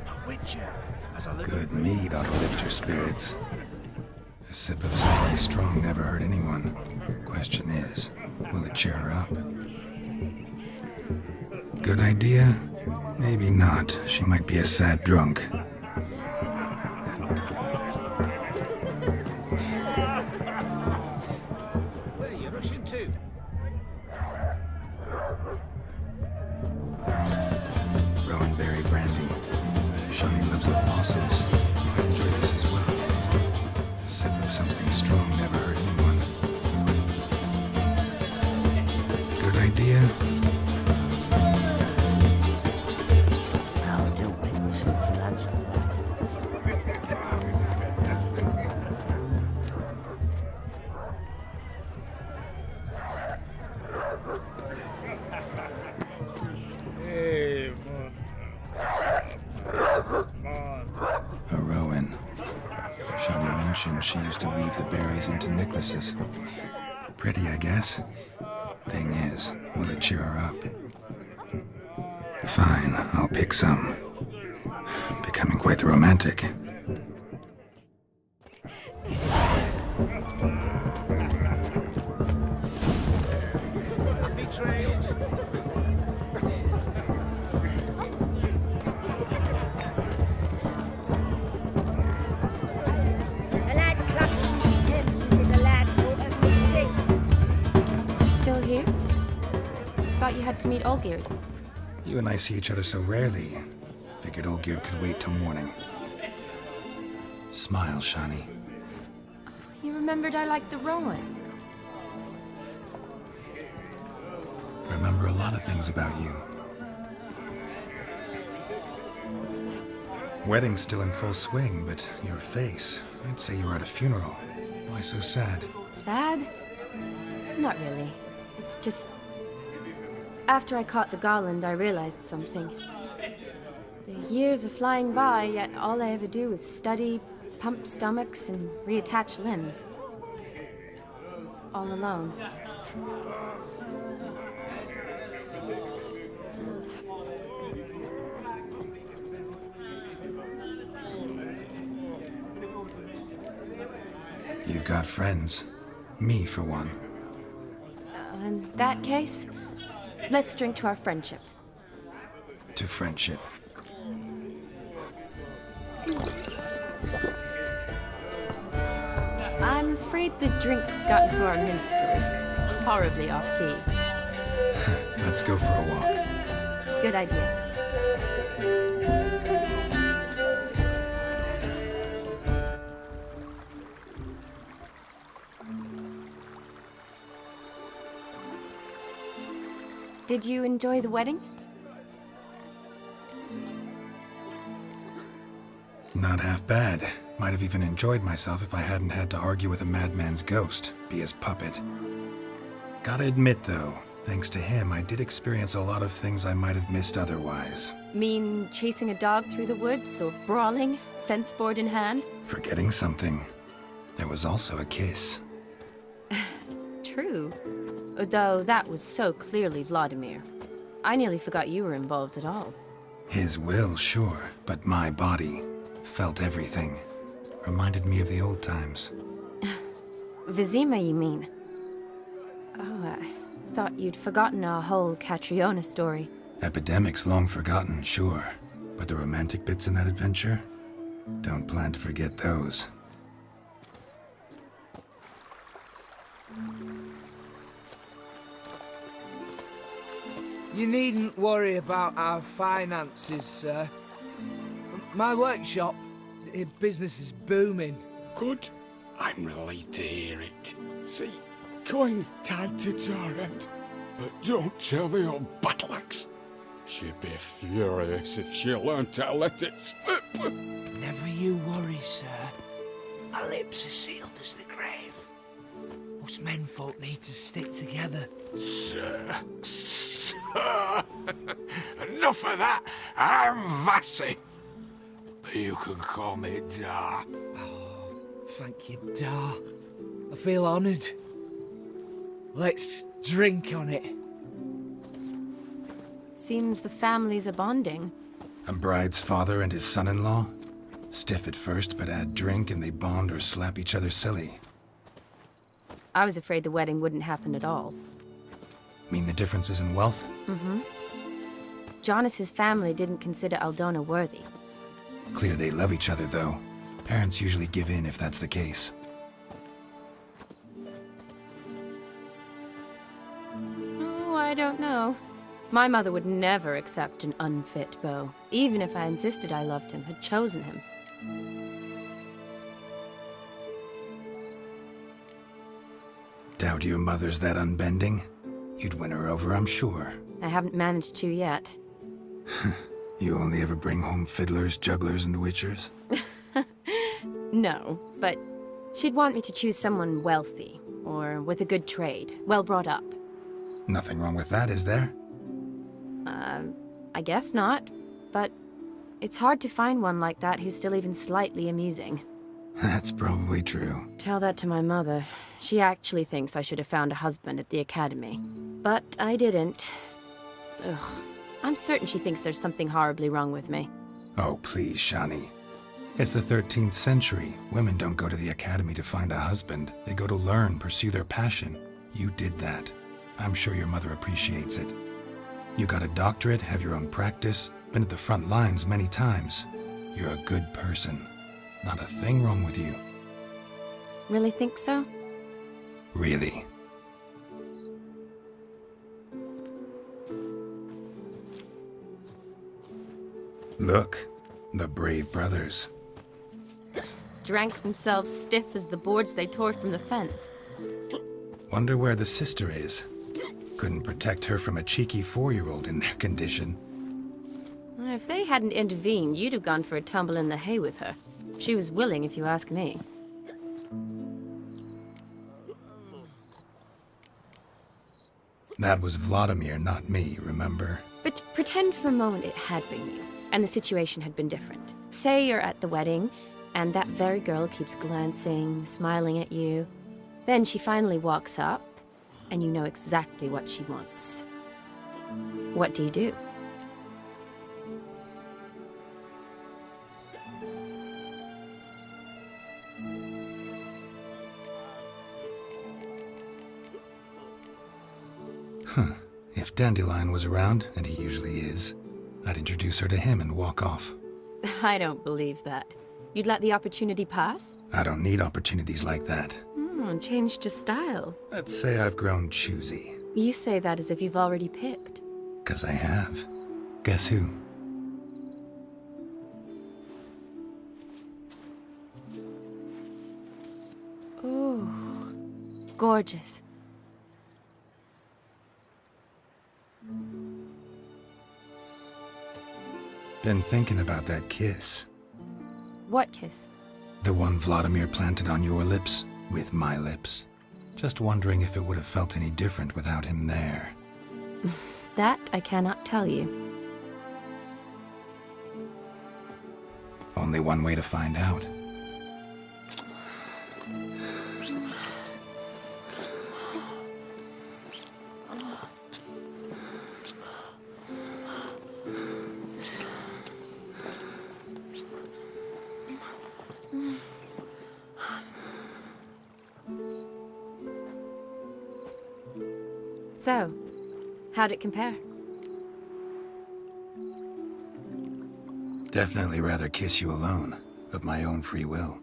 A witcher as I live Good mead ought to lift your spirits. A sip of something strong never hurt anyone. Question is, will it cheer her up? Good idea? Maybe not. She might be a sad drunk. Where are you rushing to? Rowanberry brandy. Shawnee loves the blossoms. I enjoy this as well. A sip of something strong never hurt anyone. Good idea? I'll do people soup for lunch today. Hey, A Rowan. Shawnee mentioned she used to weave the berries into necklaces. Pretty, I guess. Thing is, will it cheer her up? Fine, I'll pick some. Becoming quite the romantic. Happy trails. A lad clutching stems is a lad caught of mischief. Still here? Thought you had to meet Olgierd. You and I see each other so rarely. Figured Olgierd could wait till morning. Smile, Shawnee. You remembered I liked the Rowan. Remember a lot of things about you. Wedding's still in full swing, but your face, I'd say you were at a funeral. Why so sad? Sad? Not really. It's just... After I caught the garland, I realized something. The years are flying by, yet all I ever do is study, pump stomachs, and reattach limbs. All alone. You've got friends. Me, for one. In that case, let's drink to our friendship. To friendship. I'm afraid the drink's got into our minstrels. Horribly off-key. Let's go for a walk. Good idea. Did you enjoy the wedding? Not half bad. Might have even enjoyed myself if I hadn't had to argue with a madman's ghost, be his puppet. Gotta admit, though, thanks to him, I did experience a lot of things I might have missed otherwise. Mean chasing a dog through the woods, or brawling, fence board in hand? Forgetting something. There was also a kiss. True. Though that was so clearly Vladimir. I nearly forgot you were involved at all. His will, sure, but my body felt everything. Reminded me of the old times. Vizima, you mean? Oh, I thought you'd forgotten our whole Catriona story. Epidemics long forgotten, sure. But the romantic bits in that adventure? Don't plan to forget those. You needn't worry about our finances, sir. My workshop, business is booming. Good. I'm relieved to hear it. See, coin's tied to Torrent, but don't tell the old battle axe. She'd be furious if she learned to let it slip. Never you worry, sir. My lips are sealed as the grave. Us menfolk need to stick together. Sir. Enough of that. I'm Vassy. But you can call me Dar. Oh, thank you, Dar. I feel honoured. Let's drink on it. Seems the families are bonding. A bride's father and his son-in-law? Stiff at first, but add drink and they bond or slap each other silly. I was afraid the wedding wouldn't happen at all. Mean the differences in wealth? Mm-hmm. Jonas's family didn't consider Aldona worthy. Clear they love each other, though. Parents usually give in if that's the case. Oh, I don't know. My mother would never accept an unfit beau, even if I insisted I loved him, had chosen him. Doubt your mother's that unbending? You'd win her over, I'm sure. I haven't managed to yet. You only ever bring home fiddlers, jugglers, and witchers? No, but she'd want me to choose someone wealthy, or with a good trade, well brought up. Nothing wrong with that, is there? I guess not, but it's hard to find one like that who's still even slightly amusing. That's probably true. Tell that to my mother. She actually thinks I should have found a husband at the academy. But I didn't. Ugh. I'm certain she thinks there's something horribly wrong with me. Oh, please, Shani. It's the 13th century. Women don't go to the academy to find a husband. They go to learn, pursue their passion. You did that. I'm sure your mother appreciates it. You got a doctorate, have your own practice, been at the front lines many times. You're a good person. Not a thing wrong with you. Really think so? Really. Look, the brave brothers. Drank themselves stiff as the boards they tore from the fence. Wonder where the sister is. Couldn't protect her from a cheeky 4-year-old in their condition. If they hadn't intervened, you'd have gone for a tumble in the hay with her. She was willing, if you ask me. That was Vladimir, not me, remember? But pretend for a moment it had been you, and the situation had been different. Say you're at the wedding, and that very girl keeps glancing, smiling at you. Then she finally walks up, and you know exactly what she wants. What do you do? Huh. If Dandelion was around, and he usually is, I'd introduce her to him and walk off. I don't believe that. You'd let the opportunity pass? I don't need opportunities like that. Changed your style. Let's say I've grown choosy. You say that as if you've already picked. 'Cause I have. Guess who? Oh, gorgeous. Been thinking about that kiss. What kiss? The one Vladimir planted on your lips, with my lips. Just wondering if it would have felt any different without him there. That I cannot tell you. Only one way to find out. So, how'd it compare? Definitely rather kiss you alone, of my own free will.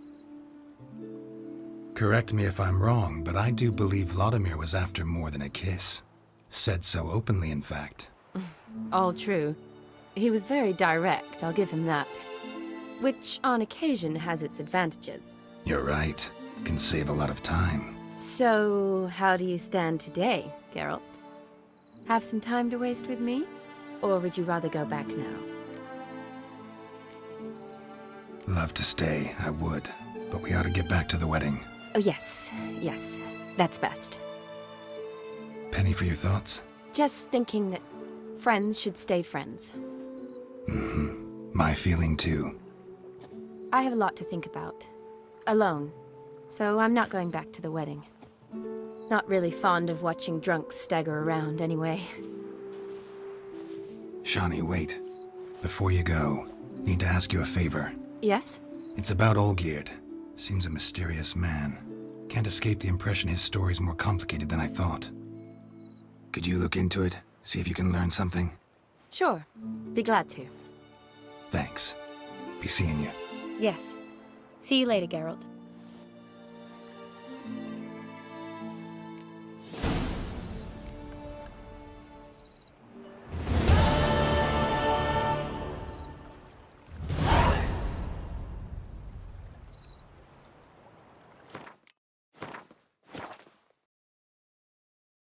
Correct me if I'm wrong, but I do believe Vladimir was after more than a kiss. Said so openly, in fact. All true. He was very direct, I'll give him that. Which, on occasion, has its advantages. You're right. Can save a lot of time. So, how do you stand today, Geralt? Have some time to waste with me? Or would you rather go back now? Love to stay, I would. But we ought to get back to the wedding. Oh, yes. That's best. Penny for your thoughts? Just thinking that friends should stay friends. My feeling too. I have a lot to think about. Alone. So I'm not going back to the wedding. Not really fond of watching drunks stagger around, anyway. Shani, wait. Before you go, need to ask you a favor. Yes? It's about Olgierd. Seems a mysterious man. Can't escape the impression his story's more complicated than I thought. Could you look into it? See if you can learn something? Sure. Be glad to. Thanks. Be seeing you. Yes. See you later, Geralt.